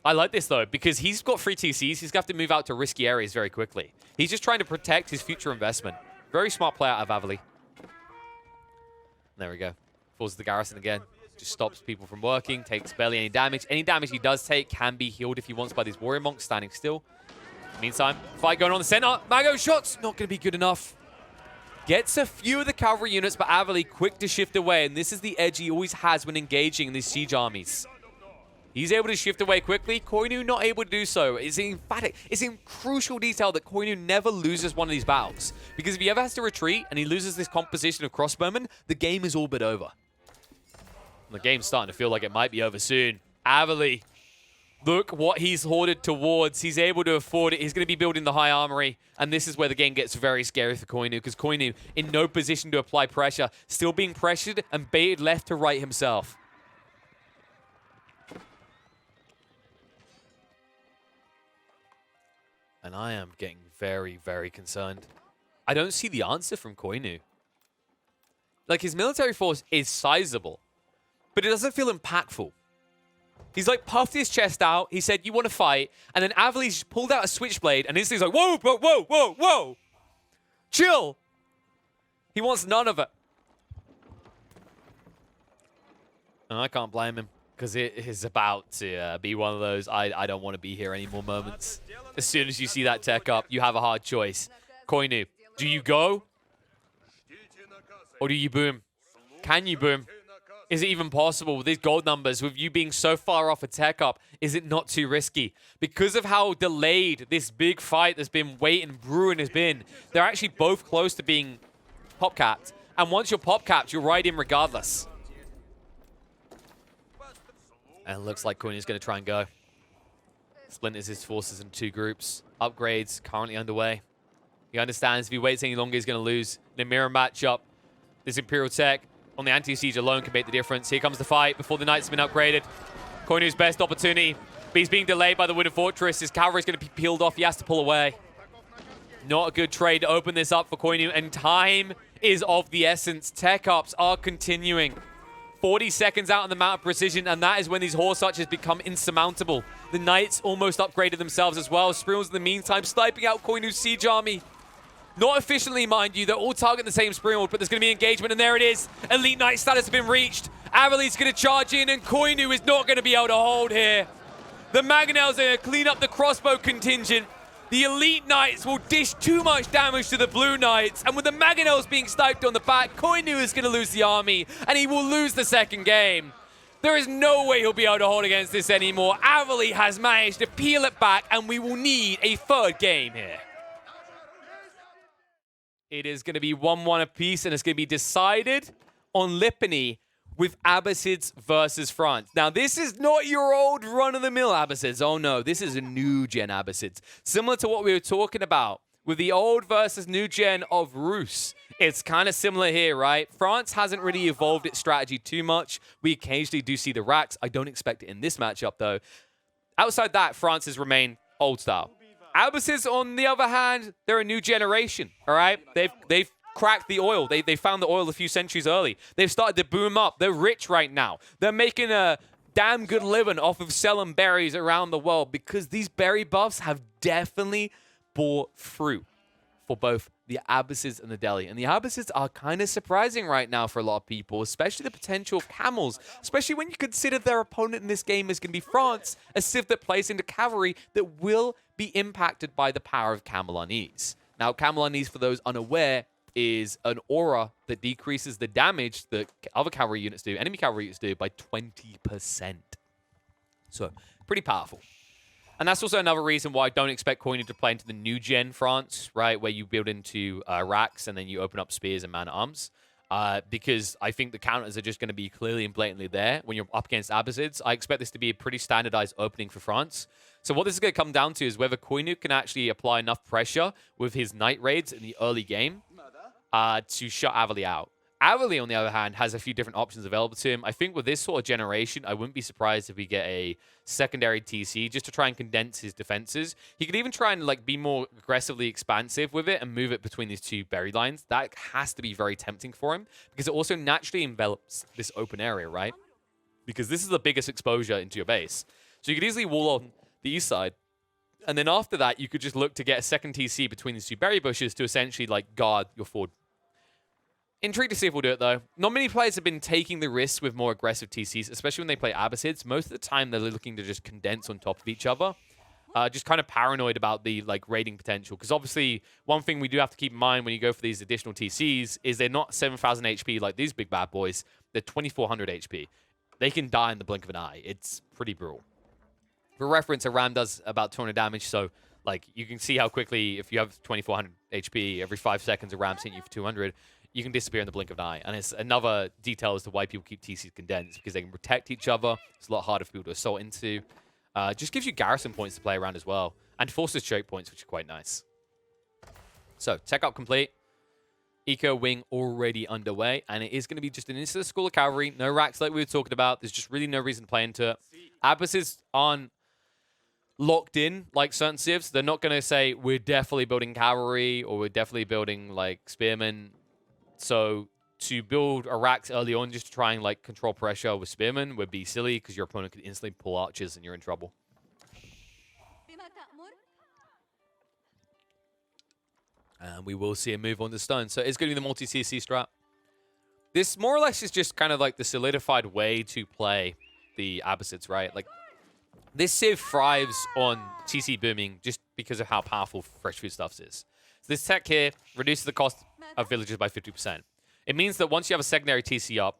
I like this, though, because he's got free TCs. He's going to have to move out to risky areas very quickly. He's just trying to protect his future investment. Very smart play out of Avely. There we go. Forces the garrison again. Just stops people from working. Takes barely any damage. Any damage he does take can be healed if he wants by these warrior monks standing still. Meantime, fight going on in the center. Mago shots. Not going to be good enough. Gets a few of the cavalry units, but Avely quick to shift away. And this is the edge he always has when engaging in these siege armies. He's able to shift away quickly. Coinnu not able to do so. It's emphatic. It's in crucial detail that Coinnu never loses one of these battles. Because if he ever has to retreat and he loses this composition of crossbowmen, the game is all but over. The game's starting to feel like it might be over soon. Avely, look what he's hoarded towards. He's able to afford it. He's going to be building the high armory. And this is where the game gets very scary for Coinnu, because Coinnu in no position to apply pressure. Still being pressured and baited left to right himself. And I am getting very, very concerned. I don't see the answer from Coinnu. Like, his military force is sizable, but it doesn't feel impactful. He's like puffed his chest out. He said, you want to fight? And then Avely's pulled out a switchblade and instantly he's like, whoa, whoa, whoa, whoa, whoa. Chill. He wants none of it. And I can't blame him, because it is about to be one of those I don't want to be here anymore moments. As soon as you see that tech up, you have a hard choice. Coinnu, do you go? Or do you boom? Can you boom? Is it even possible with these gold numbers, with you being so far off a tech up? Is it not too risky? Because of how delayed this big fight that's been waiting, brewing has been, they're actually both close to being pop capped. And once you're pop capped, you're right in regardless. And it looks like Coinnu's going to try and go. splinters his forces into 2 groups. Upgrades currently underway. He understands if he waits any longer, he's going to lose. In a mirror matchup, this Imperial tech on the anti-siege alone can make the difference. Here comes the fight before the Knights have been upgraded. Coinnu's best opportunity, but he's being delayed by the Wooden Fortress. His cavalry's going to be peeled off. He has to pull away. Not a good trade to open this up for Coinnu, and time is of the essence. Tech ups are continuing. 40 seconds out on the Mount of Precision, and that is when these horse archers become insurmountable. The Knights almost upgraded themselves as well. Spriel's in the meantime sniping out Coinnu's siege army. Not efficiently, mind you. They're all targeting the same Spriel, but there's going to be engagement, and there it is. Elite Knight status has been reached. Avely's going to charge in, and Coinnu is not going to be able to hold here. The Mangonels are going to clean up the crossbow contingent. The Elite Knights will dish too much damage to the Blue Knights, and with the Mangonels being sniped on the back, Coinnu is going to lose the army, and he will lose the second game. There is no way he'll be able to hold against this anymore. Avely has managed to peel it back, and we will need a 3rd game here. It is going to be 1-1 apiece, and it's going to be decided on Lipany with Abbasids versus France. Now, this is not your old run-of-the-mill Abbasids. Oh, no. This is a new-gen Abbasids. Similar to what we were talking about with the old versus new-gen of Rus. It's kind of similar here, right? France hasn't really evolved its strategy too much. We occasionally do see the racks. I don't expect it in this matchup, though. Outside that, France has remained old-style. Abbasids, on the other hand, they're a new generation, all right? They've cracked the oil. They found the oil a few centuries early. They've started to boom up. They're rich right now. They're making a damn good living off of selling berries around the world because these berry buffs have definitely bore fruit for both the Abbasids and the Delhi. And the Abbasids are kind of surprising right now for a lot of people, especially the potential of camels, especially when you consider their opponent in this game is going to be France, a civ that plays into cavalry that will be impacted by the power of Camelanese. Now, Camelanese, for those unaware, is an aura that decreases the damage that other cavalry units do, enemy cavalry units do, by 20%. So, pretty powerful. And that's also another reason why I don't expect Coinnu to play into the new gen France, right? Where you build into racks and then you open up spears and man-at-arms. Because I think the counters are just going to be clearly and blatantly there when you're up against Abbasids. I expect this to be a pretty standardized opening for France. So what this is going to come down to is whether Coinnu can actually apply enough pressure with his Knight raids in the early game to shut Avely out. Avely, on the other hand, has a few different options available to him. I think with this sort of generation, I wouldn't be surprised if we get a secondary TC just to try and condense his defenses. He could even try and be more aggressively expansive with it and move it between these 2 berry lines. That has to be very tempting for him because it also naturally envelops this open area, right? Because this is the biggest exposure into your base. So you could easily wall on the east side. And then after that, you could just look to get a second TC between these 2 berry bushes to essentially guard your forward. Intrigued to see if we'll do it, though. Not many players have been taking the risks with more aggressive TCs, especially when they play Abbasids. Most of the time, they're looking to just condense on top of each other. Just kind of paranoid about the raiding potential. Because obviously, one thing we do have to keep in mind when you go for these additional TCs is they're not 7,000 HP like these big bad boys. They're 2,400 HP. They can die in the blink of an eye. It's pretty brutal. For reference, a ram does about 200 damage, so you can see how quickly, if you have 2,400 HP, every 5 seconds a ram's hitting you for 200, you can disappear in the blink of an eye. And it's another detail as to why people keep TCs condensed, because they can protect each other. It's a lot harder for people to assault into. Just gives you garrison points to play around as well, and forces choke points, which are quite nice. So, tech up complete. Eco wing already underway, and it is going to be just an instant school of cavalry. No racks like we were talking about. There's just really no reason to play into it. Abbasids aren't locked in like certain civs. They're not going to say, we're definitely building cavalry, or we're definitely building spearmen. So to build a racks early on just to try and control pressure with spearmen would be silly because your opponent could instantly pull archers and you're in trouble. And we will see a move on the stone. So it's going to be the multi-CC strat. This more or less is just kind of the solidified way to play the Abbasids, right? This civ thrives on TC booming just because of how powerful Fresh Food Stuffs is. So this tech here reduces the cost of villages by 50%. It means that once you have a secondary TC up,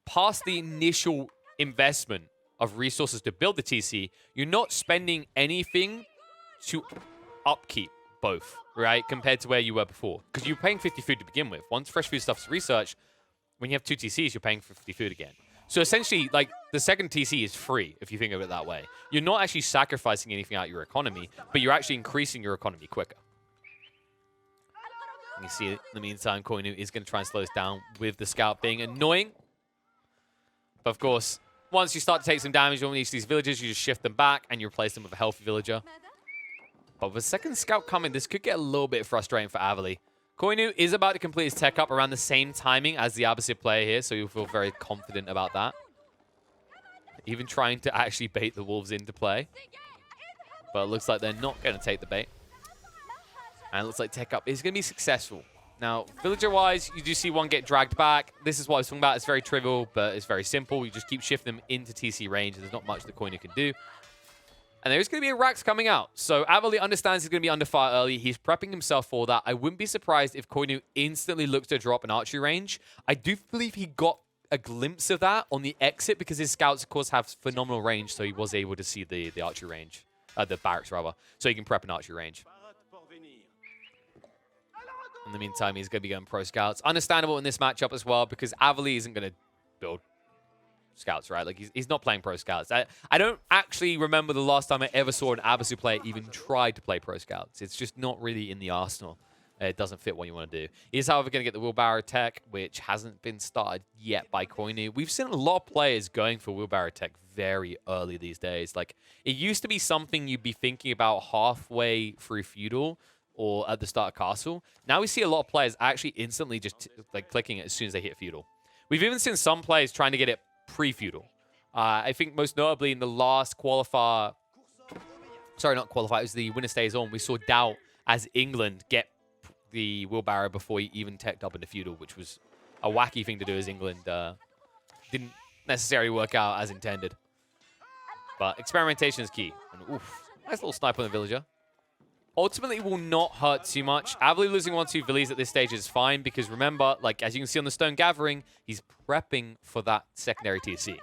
past the initial investment of resources to build the TC, you're not spending anything to upkeep both, right? Compared to where you were before. Because you're paying 50 food to begin with. Once Fresh Food Stuff's researched, when you have 2 TCs, you're paying for 50 food again. So essentially, like, the second TC is free, if you think of it that way. You're not actually sacrificing anything out of your economy, but you're actually increasing your economy quicker. You see, in the meantime, Coinnu is going to try and slow us down with the scout being annoying. But of course, once you start to take some damage on each of these villagers, you just shift them back and you replace them with a healthy villager. But with a second scout coming, this could get a little bit frustrating for Avely. Coinnu is about to complete his tech up around the same timing as the opposite player here, so you'll feel very confident about that. Even trying to actually bait the wolves into play. But it looks like they're not going to take the bait. And it looks like tech up is going to be successful. Now, villager-wise, you do see one get dragged back. This is what I was talking about. It's very trivial, but it's very simple. You just keep shifting them into TC range, and there's not much that Coinnu can do. And there's going to be a Rax coming out. So Avely understands he's going to be under fire early. He's prepping himself for that. I wouldn't be surprised if Coinnu instantly looks to drop an archery range. I do believe he got a glimpse of that on the exit because his scouts, of course, have phenomenal range. So he was able to see the archery range. The barracks, rather. So he can prep an archery range. In the meantime, he's going to be going pro scouts. Understandable in this matchup as well because Avely isn't going to build scouts, right? Like, he's not playing pro scouts. I don't actually remember the last time I ever saw an Abasu player even try to play pro scouts. It's just not really in the arsenal. It doesn't fit what you want to do. He's, however, going to get the wheelbarrow tech, which hasn't been started yet by Coinnu. We've seen a lot of players going for wheelbarrow tech very early these days. Like, it used to be something you'd be thinking about halfway through feudal or at the start of castle. Now we see a lot of players actually instantly just like clicking it as soon as they hit feudal. We've even seen some players trying to get it pre-feudal. I think most notably in the last qualifier, sorry, not qualifier, it was the winner stays on. We saw Doubt as England get the wheelbarrow before he even teched up into feudal, which was a wacky thing to do as England didn't necessarily work out as intended. But experimentation is key. And oof, nice little snipe on the villager. Ultimately, will not hurt too much. Avely losing 1-2 villies at this stage is fine because remember, like as you can see on the stone gathering, he's prepping for that secondary TC.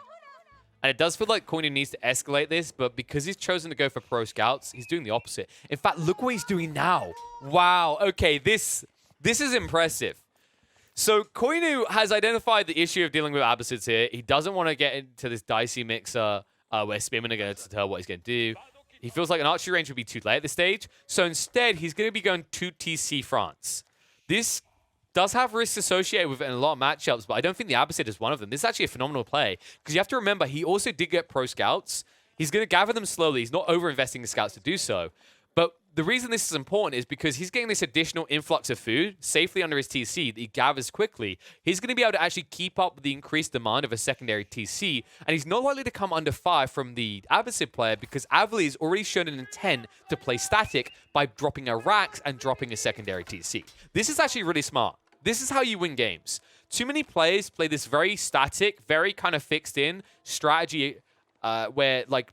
And it does feel like Coinnu needs to escalate this, but because he's chosen to go for pro scouts, he's doing the opposite. In fact, look what he's doing now. Wow. Okay, this is impressive. So Coinnu has identified the issue of dealing with Abbasids here. He doesn't want to get into this dicey mixer where Spearmen are going to tell what he's going to do. He feels like an archery range would be too late at this stage. So instead, he's going to be going to TC France. This does have risks associated with it in a lot of matchups, but I don't think the Abbasid is one of them. This is actually a phenomenal play because you have to remember, he also did get pro scouts. He's going to gather them slowly. He's not over-investing the scouts to do so. But the reason this is important is because he's getting this additional influx of food safely under his TC that he gathers quickly. He's going to be able to actually keep up with the increased demand of a secondary TC, and he's not likely to come under fire from the Abbasid player because Avely has already shown an intent to play static by dropping a Rax and dropping a secondary TC. This is actually really smart. This is how you win games. Too many players play this very static, very kind of fixed-in strategy where, like,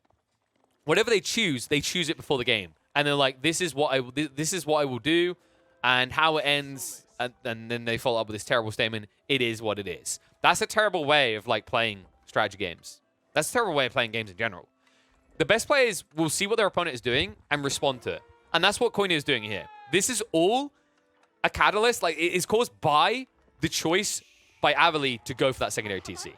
whatever they choose it before the game. And they're like, this is what I will do, and how it ends, and then they follow up with this terrible statement, it is what it is. That's a terrible way of like playing strategy games. That's a terrible way of playing games in general. The best players will see what their opponent is doing and respond to it. And that's what Coinnu is doing here. This is all a catalyst, like it is caused by the choice by Avely to go for that secondary TC.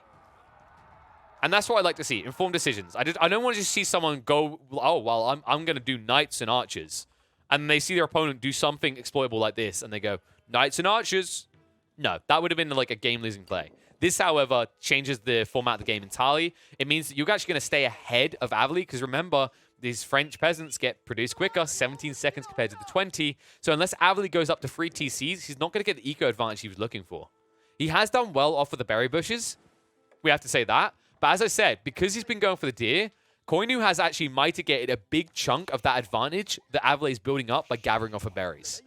And that's what I like to see, informed decisions. I don't want to just see someone go, oh, well, I'm going to do knights and archers. And they see their opponent do something exploitable like this, and they go, knights and archers? No, that would have been like a game-losing play. This, however, changes the format of the game entirely. It means that you're actually going to stay ahead of Avely, because remember, these French peasants get produced quicker, 17 seconds compared to the 20. So unless Avely goes up to 3 TCs, he's not going to get the eco advantage he was looking for. He has done well off of the berry bushes. We have to say that. But as I said, because he's been going for the deer, Coinnu has actually mitigated a big chunk of that advantage that Avely is building up by gathering off of berries.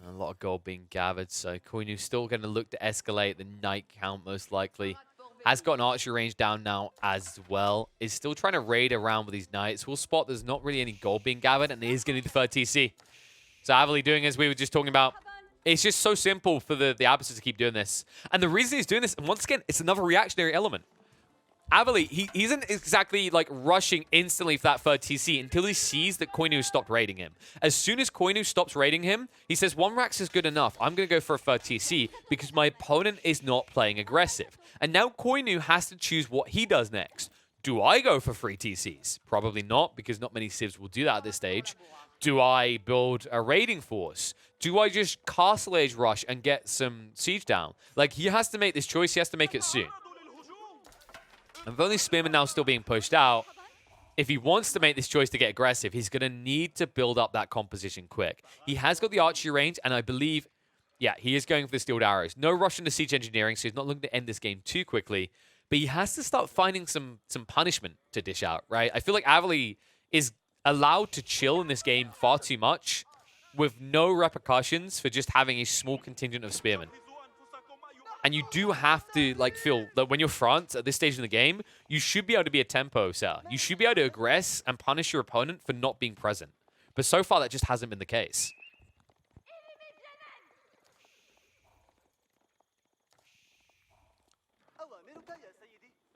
A lot of gold being gathered, so Coinnu's still going to look to escalate the knight count most likely. Has got an archery range down now as well. Is still trying to raid around with these knights. We'll spot there's not really any gold being gathered, and it is going to defer TC. So Avely doing as we were just talking about. It's just so simple for the Abbasids to keep doing this. And the reason he's doing this, and once again, it's another reactionary element. Avely, he isn't exactly like rushing instantly for that third TC until he sees that Coinnu stopped raiding him. As soon as Coinnu stops raiding him, he says, 1 Rax is good enough. I'm going to go for a third TC because my opponent is not playing aggressive. And now Coinnu has to choose what he does next. Do I go for 3 TCs? Probably not, because not many civs will do that at this stage. Do I build a raiding force? Do I just Castle Age rush and get some siege down? Like, he has to make this choice. He has to make it soon. And with only Spearman now still being pushed out, if he wants to make this choice to get aggressive, he's going to need to build up that composition quick. He has got the archery range, and I believe, yeah, he is going for the steeled arrows. No rush into siege engineering, so he's not looking to end this game too quickly. But he has to start finding some punishment to dish out, right? I feel like Avely is allowed to chill in this game far too much with no repercussions for just having a small contingent of spearmen. And you do have to, like, feel that when you're front at this stage in the game, you should be able to be a tempo setter. You should be able to aggress and punish your opponent for not being present. But so far, that just hasn't been the case.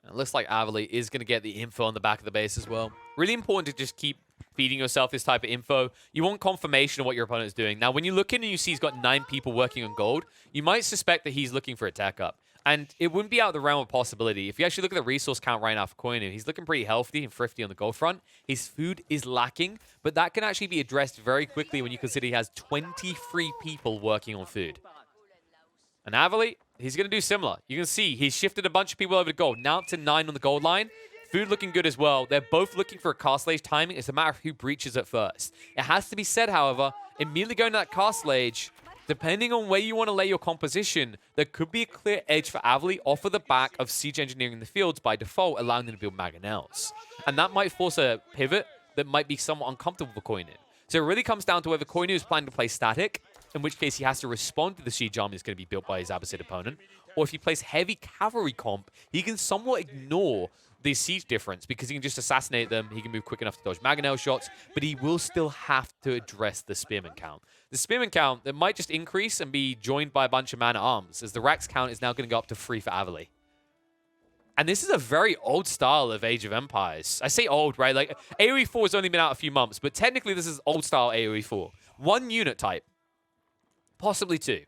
And it looks like Avely is going to get the info on the back of the base as well. Really important to just keep feeding yourself this type of info. You want confirmation of what your opponent is doing. Now, when you look in and you see he's got 9 people working on gold, you might suspect that he's looking for a tech up. And it wouldn't be out of the realm of possibility. If you actually look at the resource count right now for Coinnu, he's looking pretty healthy and thrifty on the gold front. His food is lacking, but that can actually be addressed very quickly when you consider he has 23 people working on food. And Avely, he's going to do similar. You can see he's shifted a bunch of people over to gold. Now up to 9 on the gold line. Food looking good as well. They're both looking for a Castle Age timing. It's a matter of who breaches it first. It has to be said, however, immediately going to that Castle Age, depending on where you want to lay your composition, there could be a clear edge for Avely off of the back of siege engineering the fields by default, allowing them to build mangonels. And that might force a pivot that might be somewhat uncomfortable for Coinnu. So it really comes down to whether Coinnu is planning to play static, in which case he has to respond to the siege army that's going to be built by his Abbasid opponent, or if he plays heavy cavalry comp, he can somewhat ignore the siege difference because he can just assassinate them, he can move quick enough to dodge mangonel shots, but he will still have to address the spearman count. The spearman count, that might just increase and be joined by a bunch of man-at-arms, as the Rax count is now going to go up to 3 for Avely. And this is a very old style of Age of Empires. I say old, right? Like, AoE 4 has only been out a few months, but technically this is old style AoE 4. 1 unit type. Possibly 2.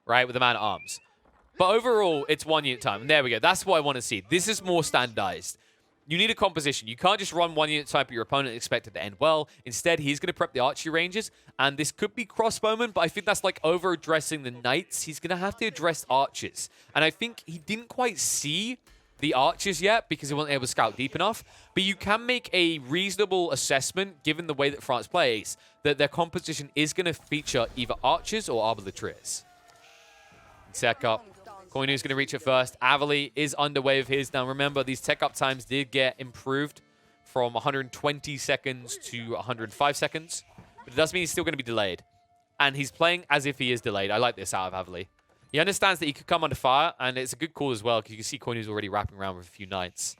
Right? With the man-at-arms. But overall, it's 1 unit time. And there we go. That's what I want to see. This is more standardized. You need a composition. You can't just run 1 unit type, but your opponent expect it to end well. Instead, he's going to prep the archery ranges. And this could be crossbowmen, but I think that's like over-addressing the knights. He's going to have to address archers. And I think he didn't quite see the archers yet because he wasn't able to scout deep enough. But you can make a reasonable assessment, given the way that France plays, that their composition is going to feature either archers or arbitrators. Tech up. Coinnu is going to reach it first. Avely is underway with his. Now remember, these tech up times did get improved from 120 seconds to 105 seconds. But it does mean he's still going to be delayed. And he's playing as if he is delayed. I like this out of Avely. He understands that he could come under fire, and it's a good call as well, because you can see Coinnu's already wrapping around with a few knights.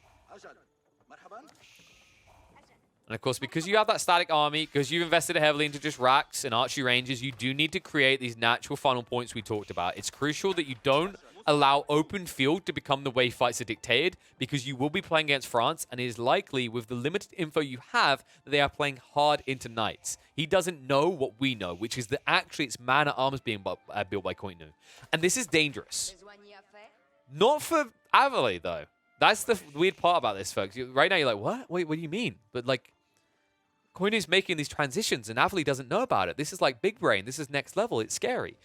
And of course, because you have that static army, because you've invested heavily into just racks and archery ranges, you do need to create these natural final points we talked about. It's crucial that you don't allow open field to become the way fights are dictated, because you will be playing against France, and it is likely, with the limited info you have, that they are playing hard into knights. He doesn't know what we know, which is that actually it's man-at-arms being built by Coinnu. And this is dangerous. Not for Avely, though. That's the weird part about this, folks. Right now, you're like, what? Wait, what do you mean? But, like, Coinnu's making these transitions, and Avely doesn't know about it. This is like big brain. This is next level. It's scary.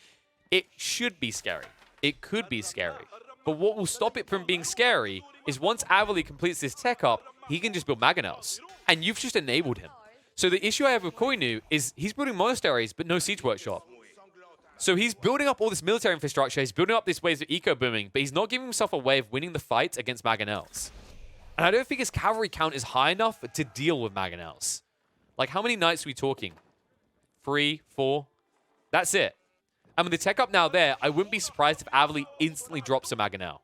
It should be scary. It could be scary. But what will stop it from being scary is once Avely completes this tech up, he can just build mangonels. And you've just enabled him. So the issue I have with Coinnu is he's building monasteries, but no siege workshop. So he's building up all this military infrastructure. He's building up these ways of eco-booming, but he's not giving himself a way of winning the fight against mangonels. And I don't think his cavalry count is high enough to deal with mangonels. Like, how many knights are we talking? 3, 4? That's it. And with the tech up now there, I wouldn't be surprised if Avely instantly drops a mangonel.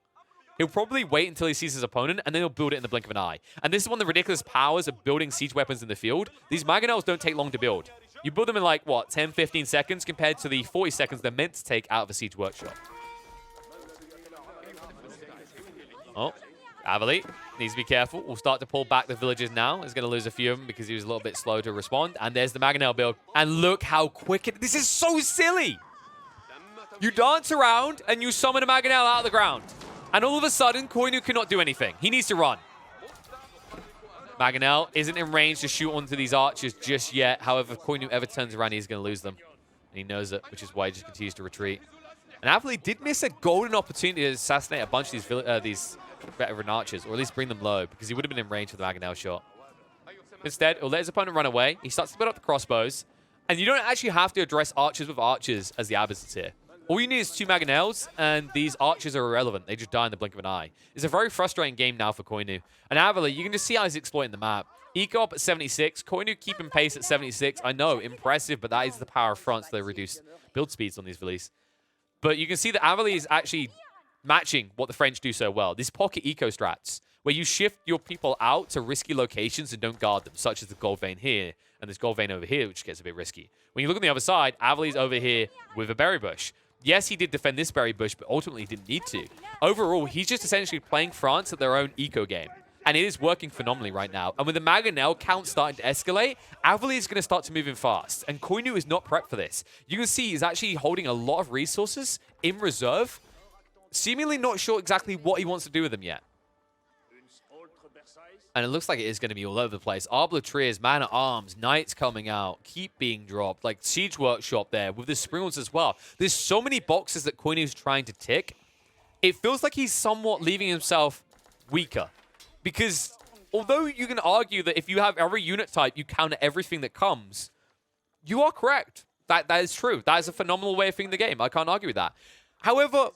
He'll probably wait until he sees his opponent, and then he'll build it in the blink of an eye. And this is one of the ridiculous powers of building siege weapons in the field. These mangonels don't take long to build. You build them in, like, what, 10, 15 seconds compared to the 40 seconds they're meant to take out of a siege workshop. Oh, Avely Needs to be careful. We'll start to pull back the villagers now. He's going to lose a few of them because he was a little bit slow to respond. And there's the Mangonel build. And look how quick it... This is so silly. You dance around and you summon a Mangonel out of the ground. And all of a sudden, Coinnu cannot do anything. He needs to run. Mangonel isn't in range to shoot onto these archers just yet. However, if Coinnu ever turns around, he's going to lose them. And he knows it, which is why he just continues to retreat. And Avely did miss a golden opportunity to assassinate a bunch of these veteran archers, or at least bring them low, because he would have been in range for the Mangonel shot. Instead, he'll let his opponent run away. He starts to build up the crossbows. And you don't actually have to address archers with archers as the Abbot's here. All you need is 2 Mangonels, and these archers are irrelevant. They just die in the blink of an eye. It's a very frustrating game now for Coinnu. And Avely, you can just see how he's exploiting the map. Eco up at 76. Coinnu keeping pace at 76. I know, impressive, but that is the power of France. They reduce build speeds on these Vlies. But you can see that Avely is actually matching what the French do so well. These pocket eco strats, where you shift your people out to risky locations and don't guard them, such as the gold vein here and this gold vein over here, which gets a bit risky. When you look on the other side, Avely's over here with a berry bush. Yes, he did defend this berry bush, but ultimately he didn't need to. Overall, he's just essentially playing France at their own eco game. And it is working phenomenally right now. And with the Mangonel count starting to escalate, Avely is going to start to move in fast. And Coinnu is not prepped for this. You can see he's actually holding a lot of resources in reserve, seemingly not sure exactly what he wants to do with them yet. And it looks like it is going to be all over the place. Arbitrators, Man-at-Arms, Knights coming out, keep being dropped, like Siege Workshop there with the Springles as well. There's so many boxes that Coinnu is trying to tick. It feels like he's somewhat leaving himself weaker. Because although you can argue that if you have every unit type, you counter everything that comes, you are correct. That is true. That is a phenomenal way of thinking the game. I can't argue with that. However,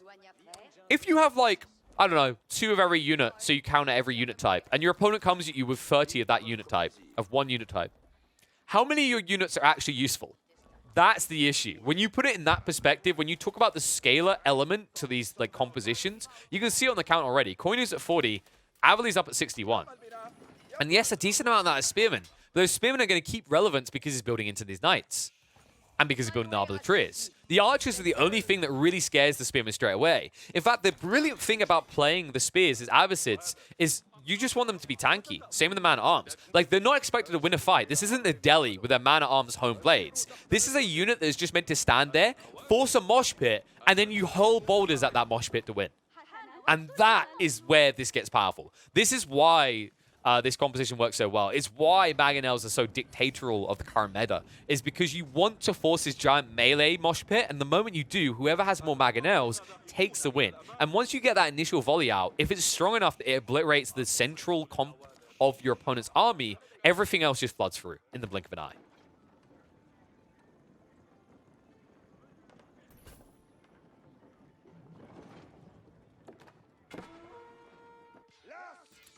if you have like, I don't know, 2 of every unit, so you counter every unit type, and your opponent comes at you with 30 of that unit type, of 1 unit type, how many of your units are actually useful? That's the issue. When you put it in that perspective, when you talk about the scalar element to these like compositions, you can see it on the count already. Coinnu's at 40. Avely's up at 61. And yes, a decent amount of that is Spearmen. But those Spearmen are going to keep relevance because he's building into these Knights. And because he's building the Arbitrators. The Archers are the only thing that really scares the Spearmen straight away. In fact, the brilliant thing about playing the Spears as Abbasids is you just want them to be tanky. Same with the Man-at-Arms. Like, they're not expected to win a fight. This isn't the Delhi with their Man-at-Arms home blades. This is a unit that is just meant to stand there, force a mosh pit, and then you hurl boulders at that mosh pit to win. And that is where this gets powerful. This is why this composition works so well. It's why Mangonels are so dictatorial of the current meta. Is because you want to force this giant melee mosh pit, and the moment you do, whoever has more Mangonels takes the win. And once you get that initial volley out, if it's strong enough that it obliterates the central comp of your opponent's army, everything else just floods through in the blink of an eye.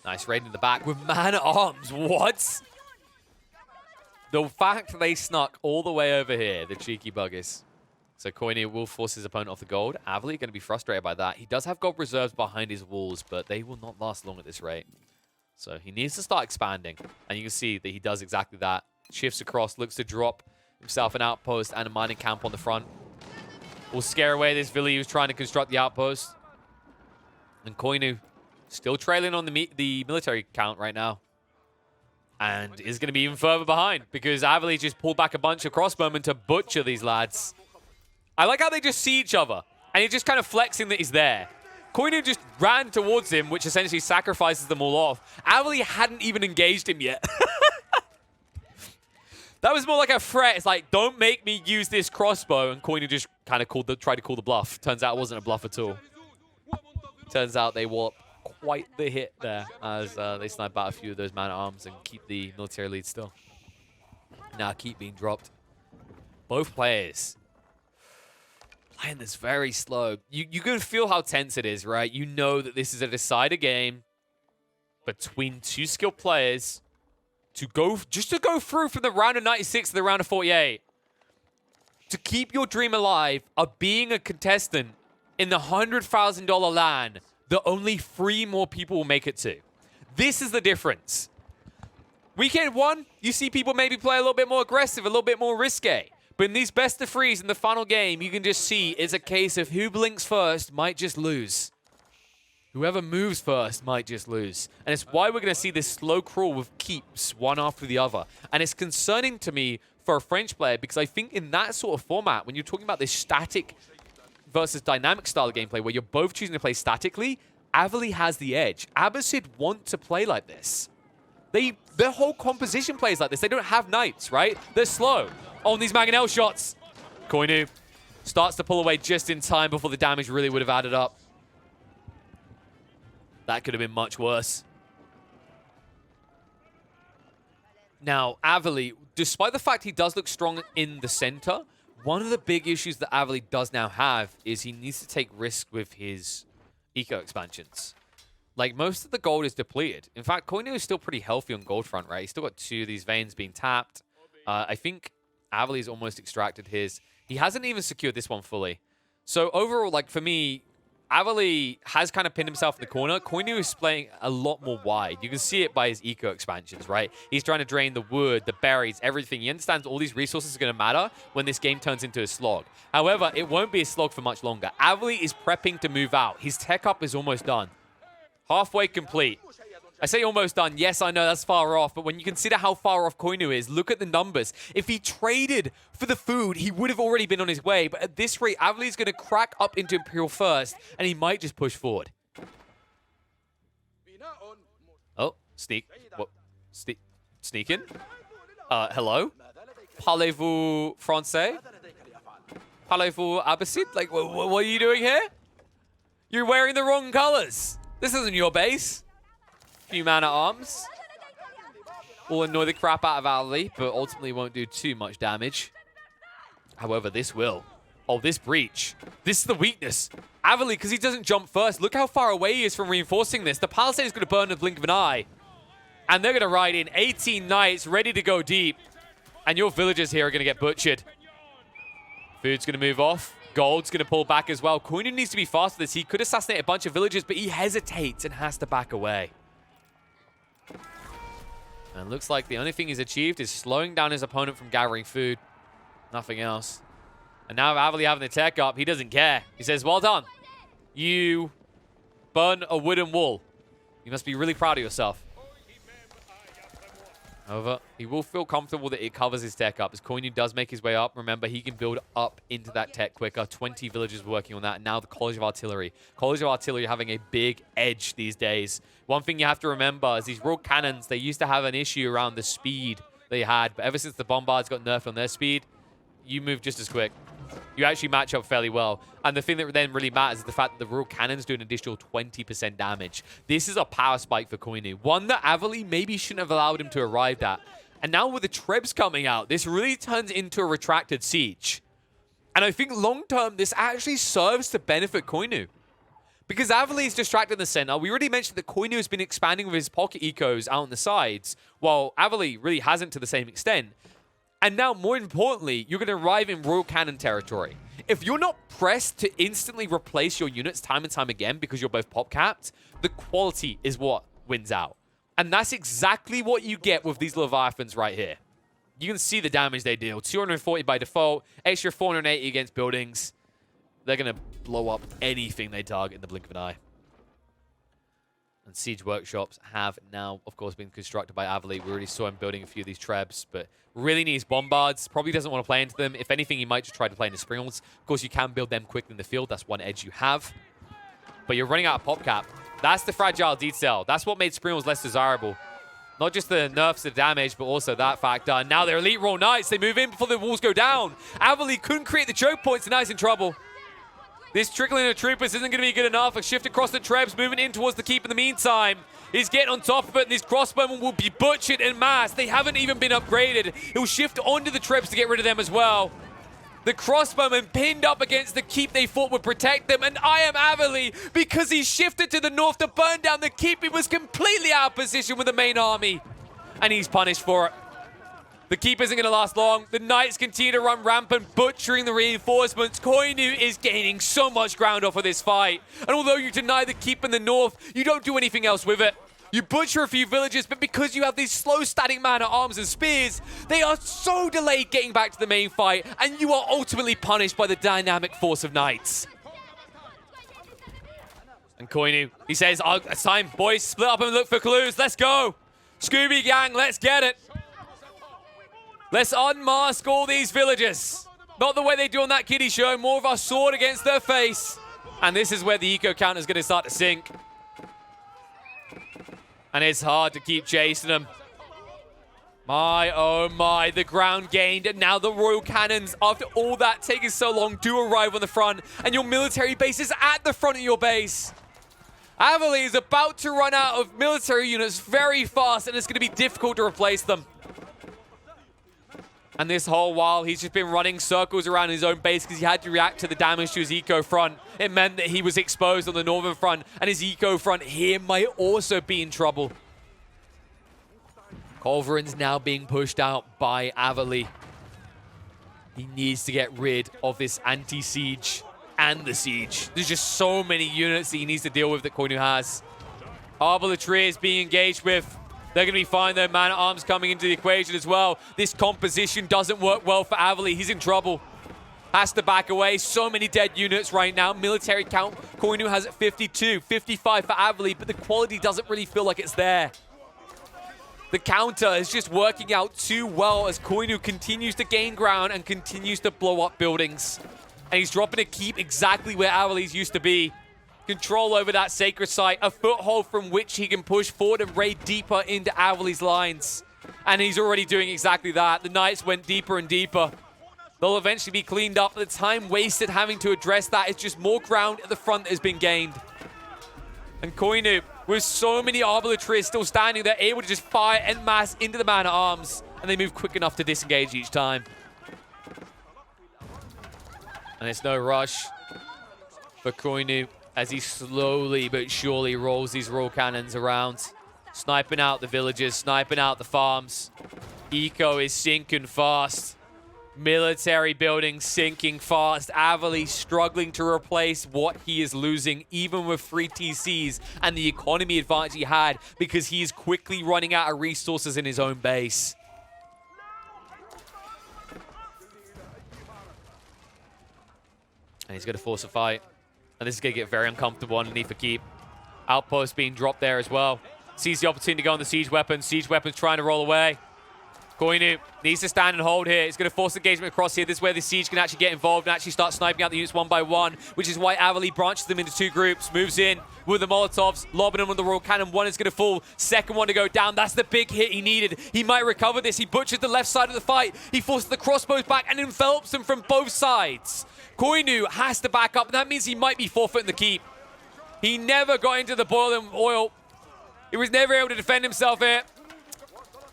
Nice raid in the back with Man-at-Arms. What? The fact they snuck all the way over here, the cheeky buggers. So Coinnu will force his opponent off the gold. Avely going to be frustrated by that. He does have gold reserves behind his walls, but they will not last long at this rate. So he needs to start expanding. And you can see that he does exactly that. Shifts across, looks to drop himself an outpost and a mining camp on the front. Will scare away this Vili who's trying to construct the outpost. And Coinnu still trailing on the military count right now. And is going to be even further behind because Avely just pulled back a bunch of crossbowmen to butcher these lads. I like how they just see each other. And he's just kind of flexing that he's there. Coinnu just ran towards him, which essentially sacrifices them all off. Avely hadn't even engaged him yet. That was more like a threat. It's like, don't make me use this crossbow. And Coinnu just kind of tried to call the bluff. Turns out it wasn't a bluff at all. Turns out they warped quite the hit there as they snipe out a few of those Man-at-Arms and keep the military lead still. Now keep being dropped. Both players playing this very slow. You can feel how tense it is, right? You know that this is a decider game between 2 skilled players to go through from the round of 96 to the round of 48. To keep your dream alive of being a contestant in the $100,000 LAN that only 3 more people will make it to. This is the difference. Weekend 1, you see people maybe play a little bit more aggressive, a little bit more risque. But in these best of 3s in the final game, you can just see it's a case of who blinks first might just lose. Whoever moves first might just lose. And it's why we're going to see this slow crawl with keeps one after the other. And it's concerning to me for a French player because I think in that sort of format, when you're talking about this static versus dynamic style of gameplay where you're both choosing to play statically, Avely has the edge. Abbasid want to play like this. Their whole composition plays like this. They don't have knights, right? They're slow. On these Mangonel shots. Coinnu starts to pull away just in time before the damage really would have added up. That could have been much worse. Now, Avely, despite the fact he does look strong in the center, one of the big issues that Avely does now have is he needs to take risks with his eco expansions. Like, most of the gold is depleted. In fact, Coinnu is still pretty healthy on gold front, right? He's still got 2 of these veins being tapped. I think Avely's almost extracted his. He hasn't even secured this one fully. So overall, like, for me, Avely has kind of pinned himself in the corner. Coinnu is playing a lot more wide. You can see it by his eco expansions, right? He's trying to drain the wood, the berries, everything. He understands all these resources are going to matter when this game turns into a slog. However, it won't be a slog for much longer. Avely is prepping to move out. His tech up is almost done. Halfway complete. I say almost done. Yes, I know that's far off, but when you consider how far off Coinnu is, look at the numbers. If he traded for the food, he would have already been on his way. But at this rate, Avely's going to crack up into Imperial first, and he might just push forward. Oh, sneak. What? Sneak in? Hello? Parlez-vous français? Parlez-vous Abbasid? Like, what are you doing here? You're wearing the wrong colors. This isn't your base. Few man-at-arms. Will annoy the crap out of Avely, but ultimately won't do too much damage. However, this will. Oh, this breach. This is the weakness. Avely, because he doesn't jump first, look how far away he is from reinforcing this. The palisade is going to burn in the blink of an eye. And they're going to ride in 18 knights ready to go deep. And your villagers here are going to get butchered. Food's going to move off. Gold's going to pull back as well. Coinnu needs to be fast with this. He could assassinate a bunch of villagers, but he hesitates and has to back away. And looks like the only thing he's achieved is slowing down his opponent from gathering food. Nothing else. And now Avely having the tech up, he doesn't care. He says, well done. You burn a wooden wall. You must be really proud of yourself. However, he will feel comfortable that it covers his tech up. As Coinnu does make his way up, remember, he can build up into that tech quicker. 20 villagers working on that. And now the College of Artillery. College of Artillery having a big edge these days. One thing you have to remember is these rogue cannons, they used to have an issue around the speed they had. But ever since the bombards got nerfed on their speed, you move just as quick. You actually match up fairly well. And the thing that then really matters is the fact that the rogue cannons do an additional 20% damage. This is a power spike for Coinnu. One that Avely maybe shouldn't have allowed him to arrive at. And now with the Trebs coming out, this really turns into a retracted siege. And I think long-term, this actually serves to benefit Coinnu. Because Avely is distracted in the center. We already mentioned that Coinnu has been expanding with his pocket ecos out on the sides, while Avely really hasn't to the same extent. And now, more importantly, you're going to arrive in Royal Cannon territory. If you're not pressed to instantly replace your units time and time again because you're both pop-capped, the quality is what wins out. And that's exactly what you get with these Leviathans right here. You can see the damage they deal. 240 by default, extra 480 against buildings. They're going to blow up anything they target in the blink of an eye. And siege workshops have now, of course, been constructed by Avely. We already saw him building a few of these trebs, but really needs bombards. Probably doesn't want to play into them. If anything, he might just try to play into springles. Of course, you can build them quickly in the field. That's one edge you have. But you're running out of pop cap. That's the fragile detail. That's what made springles less desirable. Not just the nerfs, the damage, but also that factor. And now they're Elite Royal Knights. They move in before the walls go down. Avely couldn't create the choke points, and now he's in trouble. This trickling of troopers isn't going to be good enough. A shift across the trebs, moving in towards the keep in the meantime. He's getting on top of it, and these crossbowmen will be butchered en masse. They haven't even been upgraded. He'll shift onto the trebs to get rid of them as well. The crossbowmen pinned up against the keep they thought would protect them, and I am Avely because he shifted to the north to burn down the keep. He was completely out of position with the main army, and he's punished for it. The keep isn't going to last long. The knights continue to run rampant, butchering the reinforcements. Coinnu is gaining so much ground off of this fight. And although you deny the keep in the north, you don't do anything else with it. You butcher a few villages, but because you have these slow static man-at-arms and spears, they are so delayed getting back to the main fight, and you are ultimately punished by the dynamic force of knights. And Coinnu, he says, oh, it's time, boys, split up and look for clues. Let's go. Scooby Gang, let's get it. Let's unmask all these villagers. Not the way they do on that kiddie show, more of our sword against their face. And this is where the eco counter is going to start to sink. And it's hard to keep chasing them. My, oh my, the ground gained. And now the Royal Cannons, after all that taking so long, do arrive on the front. And your military base is at the front of your base. Avely is about to run out of military units very fast, and it's going to be difficult to replace them. And this whole while, he's just been running circles around his own base because he had to react to the damage to his eco front. It meant that he was exposed on the northern front, and his eco front here might also be in trouble. Culverin's now being pushed out by Avely. He needs to get rid of this anti-siege and the siege. There's just so many units that he needs to deal with that Coinnu has. Arbitrary is being engaged with. They're going to be fine though. Man-at-arms coming into the equation as well. This composition doesn't work well for Avely. He's in trouble. Has to back away. So many dead units right now. Military count, Coinnu has 52, 55 for Avely, but the quality doesn't really feel like it's there. The counter is just working out too well as Coinnu continues to gain ground and continues to blow up buildings. And he's dropping a keep exactly where Avely's used to be. Control over that sacred site, a foothold from which he can push forward and raid deeper into Avely's lines. And he's already doing exactly that. The Knights went deeper and deeper. They'll eventually be cleaned up. The time wasted having to address that is just more ground at the front that has been gained. And Coinnu, with so many arbitraries still standing, they're able to just fire en masse into the man-at-arms. And they move quick enough to disengage each time. And it's no rush for Coinnu as he slowly but surely rolls these Royal Cannons around. Sniping out the villages, sniping out the farms. Eco is sinking fast. Military buildings sinking fast. Avely struggling to replace what he is losing, even with free TCs and the economy advantage he had, because he is quickly running out of resources in his own base. And he's going to force a fight. And this is going to get very uncomfortable underneath the keep. Outpost being dropped there as well. Sees the opportunity to go on the siege weapons. Siege weapons trying to roll away. Coinnu needs to stand and hold here. He's going to force engagement across here. This is where the siege can actually get involved and actually start sniping out the units one by one, which is why Avely branches them into two groups, moves in with the Molotovs, lobbing them with the Royal Cannon. One is going to fall, second one to go down. That's the big hit he needed. He might recover this. He butchers the left side of the fight. He forces the crossbows back and envelops them from both sides. Coinnu has to back up, and that means he might be forfeiting the keep. He never got into the boiling oil. He was never able to defend himself here.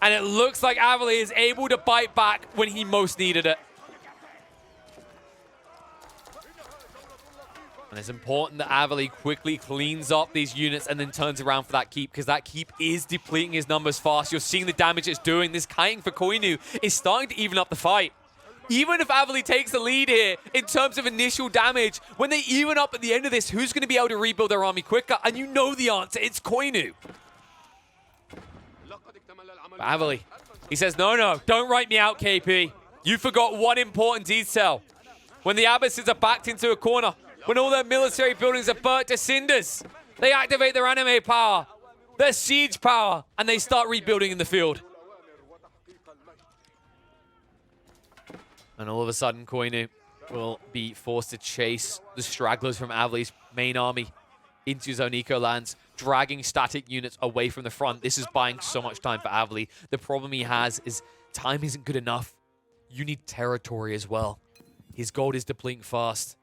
And it looks like Avely is able to bite back when he most needed it. And it's important that Avely quickly cleans up these units and then turns around for that keep, because that keep is depleting his numbers fast. You're seeing the damage it's doing. This kiting for Coinnu is starting to even up the fight. Even if Avely takes the lead here in terms of initial damage, when they even up at the end of this, who's going to be able to rebuild their army quicker? And you know the answer. It's Coinnu. But Avely, he says, no, don't write me out, KP. You forgot one important detail. When the Abbasses are backed into a corner, when all their military buildings are burnt to cinders, they activate their anime power, their siege power, and they start rebuilding in the field. And all of a sudden, Coinnu will be forced to chase the stragglers from Avely's main army into his own eco lands, dragging static units away from the front. This is buying so much time for Avely. The problem he has is time isn't good enough. You need territory as well. His gold is depleting fast.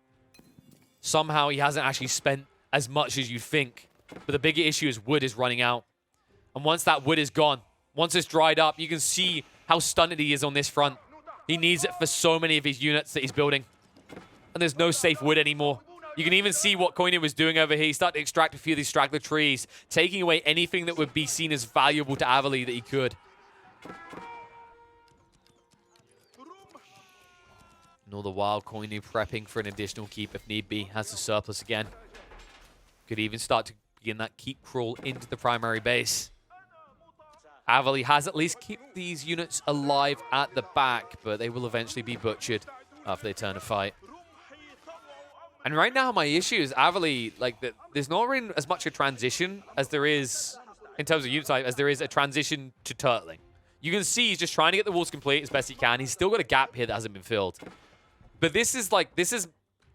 Somehow he hasn't actually spent as much as you think. But the bigger issue is wood is running out. And once that wood is gone, once it's dried up, you can see how stunted he is on this front. He needs it for so many of his units that he's building. And there's no safe wood anymore. You can even see what Coinnu was doing over here. He started to extract a few of these straggler trees, taking away anything that would be seen as valuable to Avely that he could. And all the while, Coinnu prepping for an additional keep if need be. Has the surplus again. Could even start to begin that keep crawl into the primary base. Avely has at least kept these units alive at the back, but they will eventually be butchered after they turn to fight. And right now, my issue is Avely, like, there's not really as much a transition as there is, in terms of unit type, as there is a transition to turtling. You can see he's just trying to get the walls complete as best he can. He's still got a gap here that hasn't been filled. But this is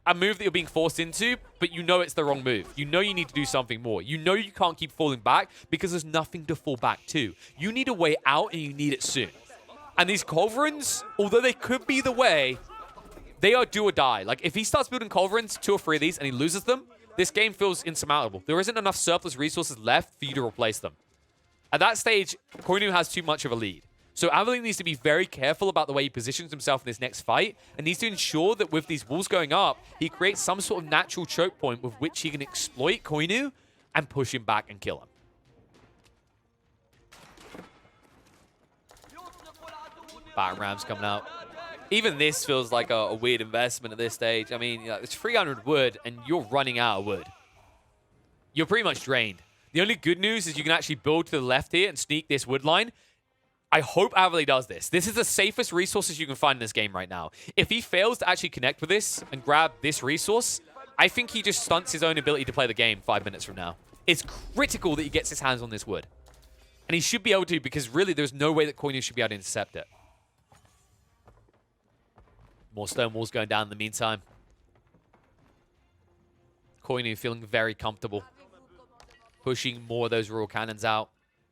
a move that you're being forced into, but you know it's the wrong move. You know you need to do something more. You know you can't keep falling back because there's nothing to fall back to. You need a way out, and you need it soon. And these culverins, although they could be the way, they are do or die. Like, if he starts building culverins, 2 or 3 of these, and he loses them, this game feels insurmountable. There isn't enough surplus resources left for you to replace them. At that stage, Coinnu has too much of a lead. So Avely needs to be very careful about the way he positions himself in this next fight, and needs to ensure that with these walls going up, he creates some sort of natural choke point with which he can exploit Coinnu and push him back and kill him. Battering rams coming out. Even this feels like a weird investment at this stage. I mean, it's 300 wood, and you're running out of wood. You're pretty much drained. The only good news is you can actually build to the left here and sneak this wood line. I hope Avely does this. This is the safest resources you can find in this game right now. If he fails to actually connect with this and grab this resource, I think he just stunts his own ability to play the game 5 minutes from now. It's critical that he gets his hands on this wood. And he should be able to, because really there's no way that Coinnu should be able to intercept it. More stone walls going down in the meantime. Coinnu feeling very comfortable. Pushing more of those rural cannons out.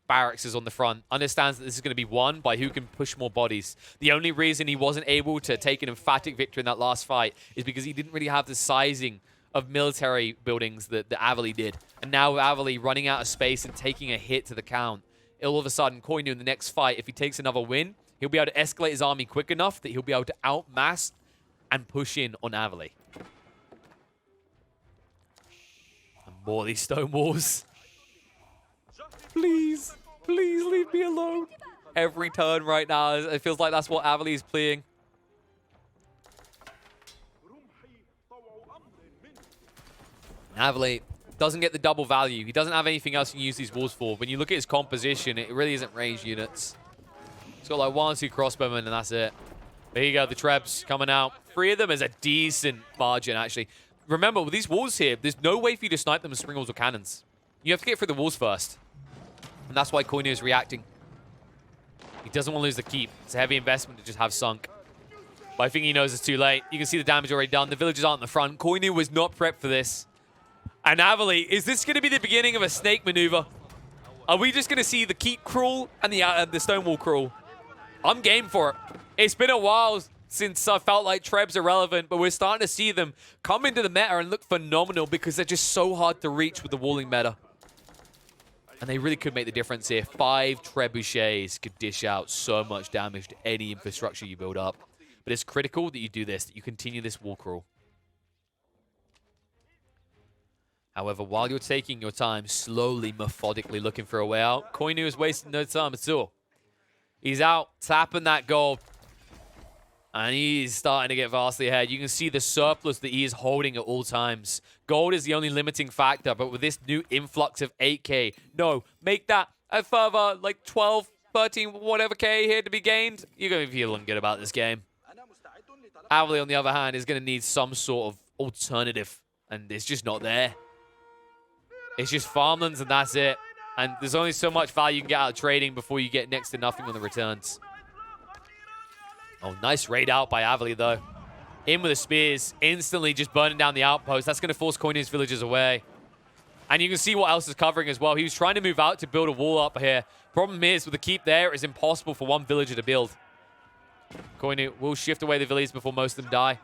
Barracks is on the front. Understands that this is going to be won by who can push more bodies. The only reason he wasn't able to take an emphatic victory in that last fight is because he didn't really have the sizing of military buildings that Avely did. And now with Avely running out of space and taking a hit to the count, all of a sudden, Coinnu in the next fight, if he takes another win, he'll be able to escalate his army quick enough that he'll be able to outmass and push in on Avely. And more of these stone walls. Please, please leave me alone. Every turn right now, it feels like that's what Avely is playing. Avely doesn't get the double value. He doesn't have anything else he can use these walls for. When you look at his composition, it really isn't ranged units. He's got like 1 or 2 crossbowmen, and that's it. There you go, the Trebs coming out. 3 of them is a decent margin, actually. Remember, with these walls here, there's no way for you to snipe them with spring walls or cannons. You have to get through the walls first. And that's why Coinnu is reacting. He doesn't want to lose the keep. It's a heavy investment to just have sunk. But I think he knows it's too late. You can see the damage already done. The villagers aren't in the front. Coinnu was not prepped for this. And Avely, is this going to be the beginning of a snake maneuver? Are we just going to see the keep crawl and the stonewall crawl? I'm game for it. It's been a while since I felt like Trebs are relevant, but we're starting to see them come into the meta and look phenomenal because they're just so hard to reach with the walling meta. And they really could make the difference here. 5 trebuchets could dish out so much damage to any infrastructure you build up. But it's critical that you do this, that you continue this wall crawl. However, while you're taking your time, slowly, methodically looking for a way out, Coinnu is wasting no time at all. He's out, tapping that gold. And he's starting to get vastly ahead. You can see the surplus that he is holding at all times. Gold is the only limiting factor, but with this new influx of 8k, no, make that a further like 12, 13, whatever k here to be gained. You're going to be feeling good about this game. Avely, on the other hand, is going to need some sort of alternative, and it's just not there. It's just farmlands, and that's it. And there's only so much value you can get out of trading before you get next to nothing on the returns. Oh, nice raid out by Avely, though. In with the spears, instantly just burning down the outpost. That's going to force Coinnu's villagers away. And you can see what else is covering as well. He was trying to move out to build a wall up here. Problem is, with the keep there, it's impossible for one villager to build. Coinnu will shift away the villagers before most of them die.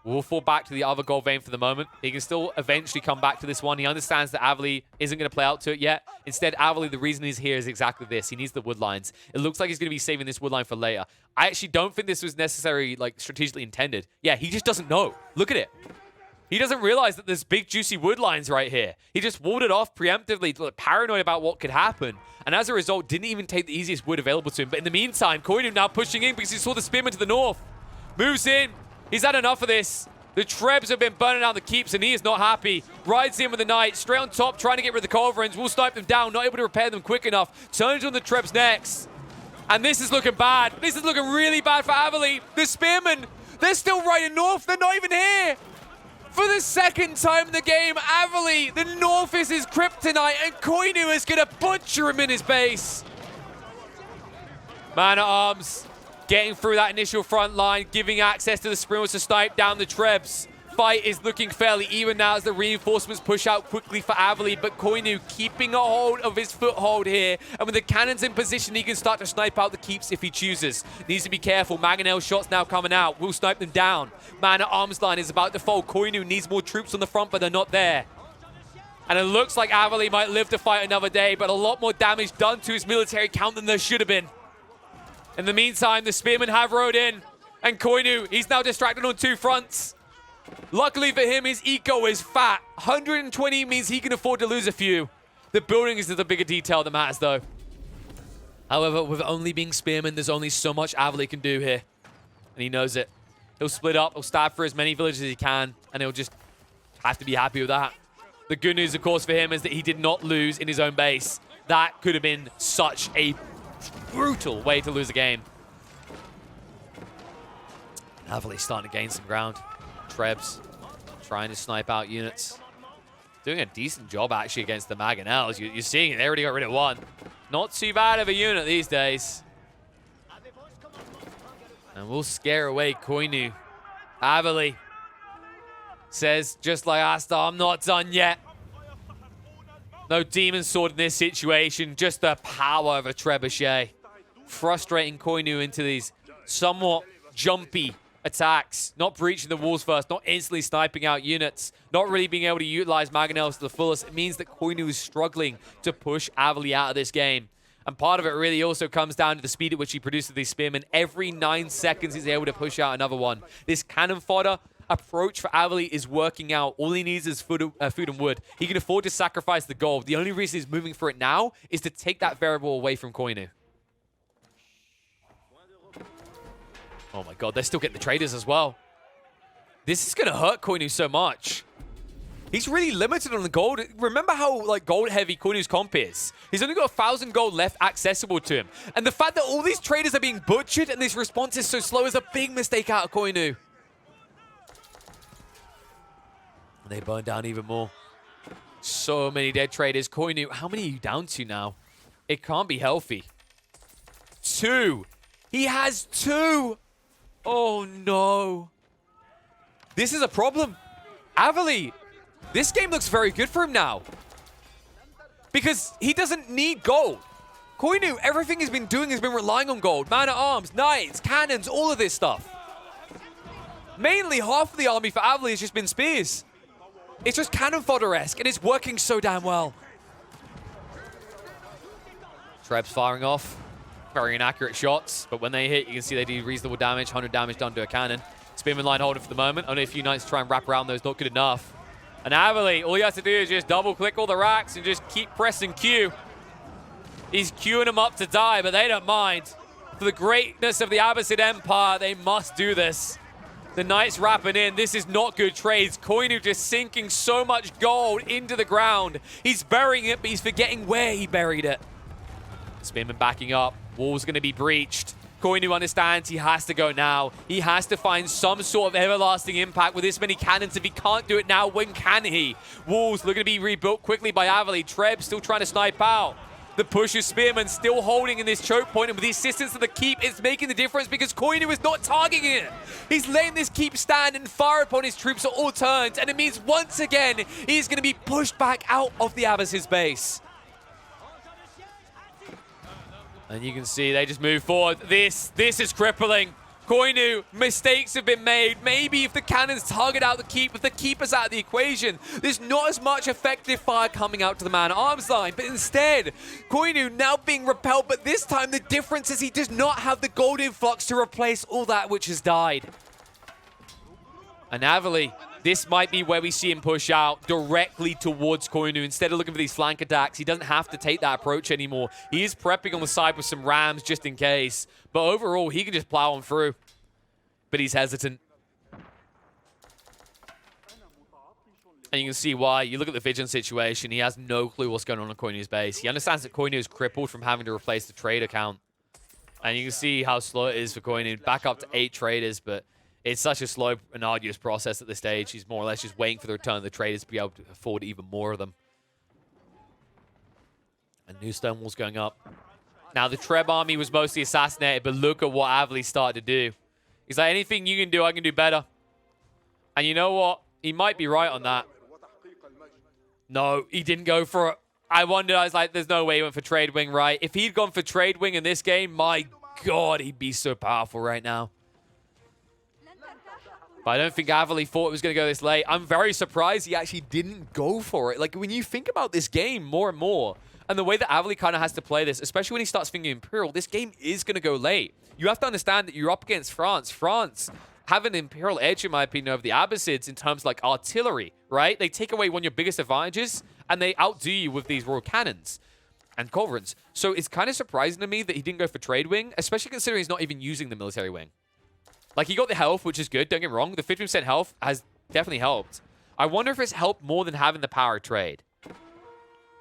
We'll fall back to the other gold vein for the moment. He can still eventually come back to this one. He understands that Avely isn't going to play out to it yet. Instead, Avely, the reason he's here is exactly this. He needs the wood lines. It looks like he's going to be saving this wood line for later. I actually don't think this was necessarily like strategically intended. Yeah, he just doesn't know. Look at it. He doesn't realize that there's big, juicy wood lines right here. He just walled it off preemptively, paranoid about what could happen. And as a result, didn't even take the easiest wood available to him. But in the meantime, Coinnu now pushing in because he saw the spearman to the north. Moves in. He's had enough of this. The Trebs have been burning down the keeps, and he is not happy. Rides in with the knight, straight on top, trying to get rid of the culverins. Will snipe them down, not able to repair them quick enough. Turns on the Trebs next. And this is looking bad. This is looking really bad for Avely. The spearman They're still riding north. They're not even here. For the second time in the game, Avely, the north is his kryptonite, and Coinnu is going to butcher him in his base. Man at Arms getting through that initial front line, giving access to the Sprinters to snipe down the Trebs. Fight is looking fairly even now as the reinforcements push out quickly for Avely, but Coinnu keeping a hold of his foothold here, and with the cannons in position, he can start to snipe out the keeps if he chooses. Needs to be careful. Mangonel shots now coming out. Will snipe them down. Man at Arms line is about to fold. Coinnu needs more troops on the front, but they're not there. And it looks like Avely might live to fight another day, but a lot more damage done to his military count than there should have been. In the meantime, the Spearmen have rode in, and Coinnu, he's now distracted on two fronts. Luckily for him, his eco is fat. 120 means he can afford to lose a few. The building is the bigger detail that matters, though. However, with only being Spearmen, there's only so much Avely can do here. And he knows it. He'll split up, he'll stab for as many villages as he can, and he'll just have to be happy with that. The good news, of course, for him is that he did not lose in his own base. That could have been such a brutal way to lose a game. Avely starting to gain some ground. Trebs trying to snipe out units. Doing a decent job, actually, against the Mangonels. You're seeing it. They already got rid of one. Not too bad of a unit these days. And we'll scare away Coinnu. Avely says, just like Asta, I'm not done yet. No Demon Sword in this situation. Just the power of a trebuchet. Frustrating Coinnu into these somewhat jumpy attacks, not breaching the walls first, not instantly sniping out units, not really being able to utilize Mangonels to the fullest. It means that Coinnu is struggling to push Avely out of this game. And part of it really also comes down to the speed at which he produces these Spearmen. Every 9 seconds, he's able to push out another one. This cannon fodder approach for Avely is working out. All he needs is food and wood. He can afford to sacrifice the gold. The only reason he's moving for it now is to take that variable away from Coinnu. Oh my god, they're still getting the traders as well. This is going to hurt Coinnu so much. He's really limited on the gold. Remember how gold heavy Coinnu's comp is. He's only got 1,000 gold left accessible to him. And the fact that all these traders are being butchered and this response is so slow is a big mistake out of Coinnu. And they burn down even more. So many dead traders. Coinnu, how many are you down to now? It can't be healthy. 2. He has 2. Oh, no. This is a problem. Avely, this game looks very good for him now. Because he doesn't need gold. Coinnu, everything he's been doing has been relying on gold. Man at Arms, knights, cannons, all of this stuff. Mainly half of the army for Avely has just been spears. It's just cannon fodder-esque, and it's working so damn well. Trebs firing off. Very inaccurate shots, but when they hit, you can see they do reasonable damage. 100 damage done to a cannon. Spearman line holding for the moment. Only a few knights to try and wrap around those. Not good enough. And Avely, all he has to do is just double-click all the racks and just keep pressing Q. He's queuing them up to die, but they don't mind. For the greatness of the Abbasid Empire, they must do this. The knights wrapping in. This is not good trades. Coinnu just sinking so much gold into the ground. He's burying it, but he's forgetting where he buried it. Spearman backing up. Wall's going to be breached. Coinnu understands he has to go now. He has to find some sort of everlasting impact with this many cannons. If he can't do it now, when can he? Walls looking to be rebuilt quickly by Avely. Treb still trying to snipe out. The push of Spearman still holding in this choke point, and with the assistance of the keep, it's making the difference because Coinnu is not targeting it. He's letting this keep stand and fire upon his troops at all turns, and it means once again, he's going to be pushed back out of the Abbas's base. And you can see they just move forward. This is crippling. Coinnu, mistakes have been made. Maybe if the cannons target out the keep, if the keeper's out of the equation, there's not as much effective fire coming out to the man-at-arms line. But instead, Coinnu now being repelled, but this time the difference is he does not have the gold influx to replace all that which has died. And Avely, this might be where we see him push out directly towards Coinnu. Instead of looking for these flank attacks, he doesn't have to take that approach anymore. He is prepping on the side with some rams just in case. But overall, he can just plow on through. But he's hesitant. And you can see why. You look at the Vision situation, he has no clue what's going on Coinnu's base. He understands that Coinnu is crippled from having to replace the trade account. And you can see how slow it is for Coinnu. Back up to 8 traders, but It's such a slow and arduous process at this stage. He's more or less just waiting for the return of the traders to be able to afford even more of them. And new stone walls going up. Now, the Treb army was mostly assassinated, but look at what Avely started to do. He's like, anything you can do, I can do better. And you know what? He might be right on that. No, he didn't go for it. I was like, there's no way he went for Trade Wing, right? If he'd gone for Trade Wing in this game, my God, he'd be so powerful right now. But I don't think Avely thought it was going to go this late. I'm very surprised he actually didn't go for it. Like, when you think about this game more and more, and the way that Avely kind of has to play this, especially when he starts thinking Imperial, this game is going to go late. You have to understand that you're up against France. France have an Imperial edge, in my opinion, over the Abbasids in terms of, like, artillery, right? They take away one of your biggest advantages, and they outdo you with these Royal Cannons and Culverins. So it's kind of surprising to me that he didn't go for Trade Wing, especially considering he's not even using the Military Wing. Like, he got the health, which is good, don't get me wrong. The 50% health has definitely helped. I wonder if it's helped more than having the power of trade.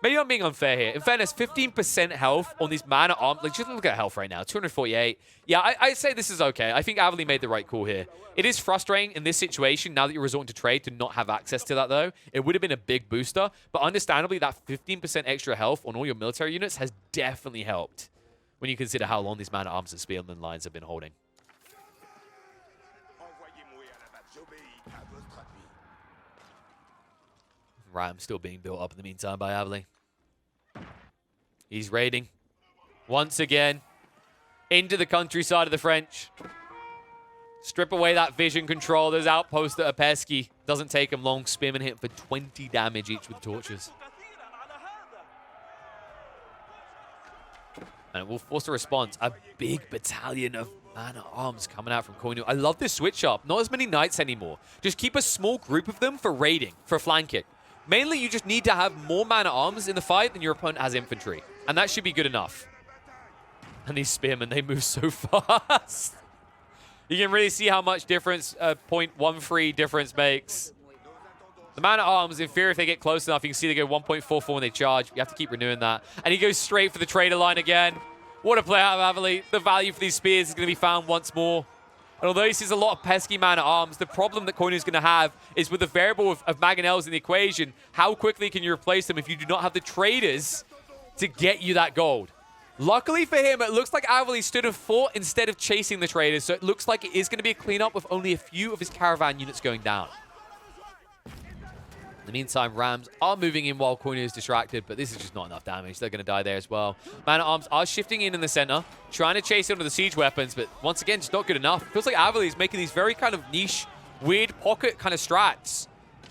Maybe I'm being unfair here. In fairness, 15% health on these mana arms. Like, just look at health right now. 248. Yeah, I'd say this is okay. I think Avely made the right call here. It is frustrating in this situation, now that you're resorting to trade, to not have access to that, though. It would have been a big booster. But understandably, that 15% extra health on all your military units has definitely helped when you consider how long these mana arms and spearman lines have been holding. Ram still being built up in the meantime by Avely. He's raiding once again into the countryside of the French. Strip away that vision control. Those outposts that are pesky. Doesn't take him long. Spearman hit for 20 damage each with torches. And it will force a response. A big battalion of man-at-arms coming out from Coinnu. I love this switch up. Not as many knights anymore. Just keep a small group of them for raiding, for flanking. Mainly, you just need to have more man-at-arms in the fight than your opponent has infantry. And that should be good enough. And these spearmen, they move so fast. You can really see how much difference 0.13 difference makes. The man-at-arms, in theory, if they get close enough, you can see they go 1.44 when they charge. You have to keep renewing that. And he goes straight for the trader line again. What a play out of Avely. The value for these spears is going to be found once more. And although he sees a lot of pesky man-at-arms, the problem that Coinnu is going to have is with the variable of Mangonels in the equation, how quickly can you replace them if you do not have the traders to get you that gold? Luckily for him, it looks like Avely stood and fought instead of chasing the traders, so it looks like it is going to be a cleanup with only a few of his caravan units going down. In the meantime, Rams are moving in while Coinnu is distracted, but this is just not enough damage. They're going to die there as well. Man-at-arms are shifting in the center, trying to chase into the siege weapons, but once again, just not good enough. It feels like Avely is making these very kind of niche, weird pocket kind of strats.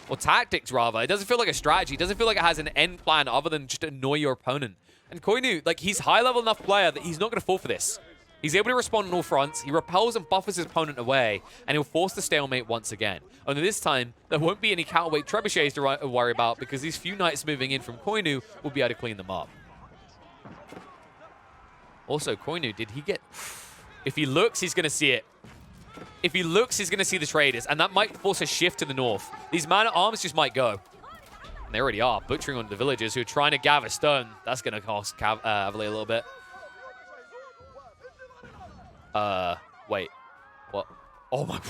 Or tactics, rather. It doesn't feel like a strategy. It doesn't feel like it has an end plan other than just annoy your opponent. And Coinnu, like, he's high-level enough player that he's not going to fall for this. He's able to respond on all fronts. He repels and buffers his opponent away, and he'll force the stalemate once again. Only this time, there won't be any counterweight trebuchets to worry about because these few knights moving in from Coinnu will be able to clean them up. Also, Coinnu, did he get... If he looks, he's going to see it. If he looks, he's going to see the traders, and that might force a shift to the north. These man-at-arms just might go. And they already are, butchering on the villagers who are trying to gather stone. That's going to cost Avely a little bit. Wait. What? Oh my...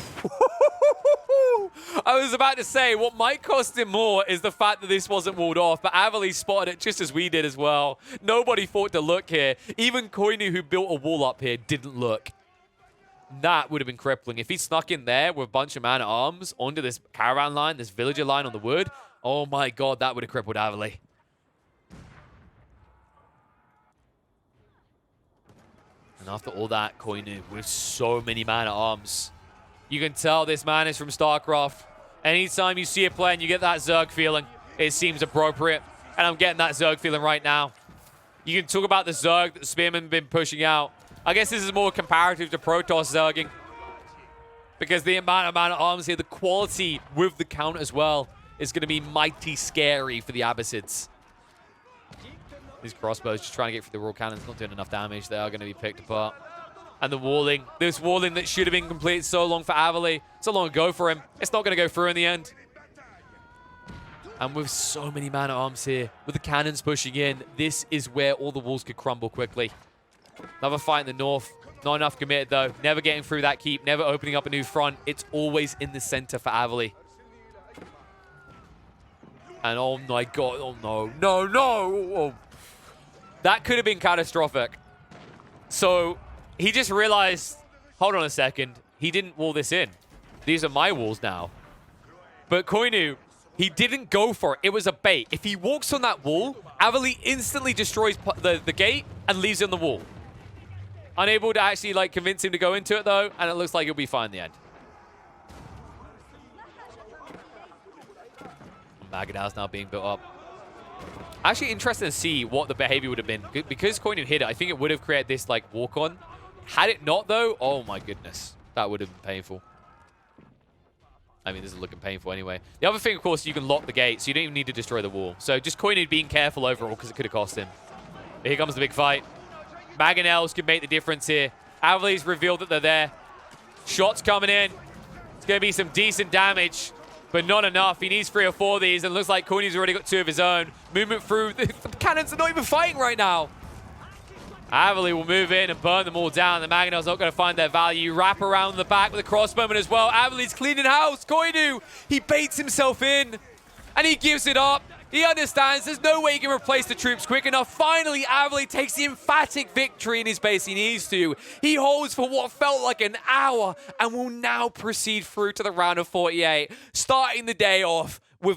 I was about to say, what might cost him more is the fact that this wasn't walled off, but Avely spotted it just as we did as well. Nobody thought to look here. Even Coinnu, who built a wall up here, didn't look. That would have been crippling. If he snuck in there with a bunch of man-at-arms onto this caravan line, this villager line on the wood, oh my God, that would have crippled Avely. And after all that, Coinnu with so many man-at-arms. You can tell this man is from Starcraft. Anytime you see a play and you get that Zerg feeling, it seems appropriate. And I'm getting that Zerg feeling right now. You can talk about the Zerg that the Spearman have been pushing out. I guess this is more comparative to Protoss Zerging. Because the amount of man-at-arms here, the quality with the count as well, is going to be mighty scary for the Abbasids. These crossbows just trying to get through the Royal Cannons, not doing enough damage. They are going to be picked apart. And the walling, this walling that should have been completed so long for Avely, so long ago for him, it's not going to go through in the end. And with so many man-at-arms here, with the cannons pushing in, this is where all the walls could crumble quickly. Another fight in the north. Not enough committed, though. Never getting through that keep. Never opening up a new front. It's always in the center for Avely. And oh my god. Oh, no. No, no. Oh. That could have been catastrophic. So he just realized, hold on a second. He didn't wall this in. These are my walls now. But Coinnu, he didn't go for it. It was a bait. If he walks on that wall, Avely instantly destroys the gate and leaves it on the wall. Unable to actually like convince him to go into it though, and it looks like he'll be fine in the end. Magadal's now being built up. Actually interested to see what the behavior would have been. Because Coinnu hit it, I think it would have created this like walk-on. Had it not though, oh my goodness. That would have been painful. I mean, this is looking painful anyway. The other thing, of course, you can lock the gate, so you don't even need to destroy the wall. So just Coinnu being careful overall, because it could have cost him. But here comes the big fight. Mangonels could make the difference here. Avely's revealed that they're there. Shots coming in. It's going to be some decent damage, but not enough. He needs 3 or 4 of these, and it looks like Coinnu's already got 2 of his own. Movement through. The cannons are not even fighting right now. Avely will move in and burn them all down. The Mangonels not going to find their value. Wrap around the back with a crossbowman as well. Avely's cleaning house. Coinnu, he baits himself in, and he gives it up. He understands there's no way he can replace the troops quick enough. Finally, Avely takes the emphatic victory in his base he needs to. He holds for what felt like an hour and will now proceed through to the round of 48, starting the day off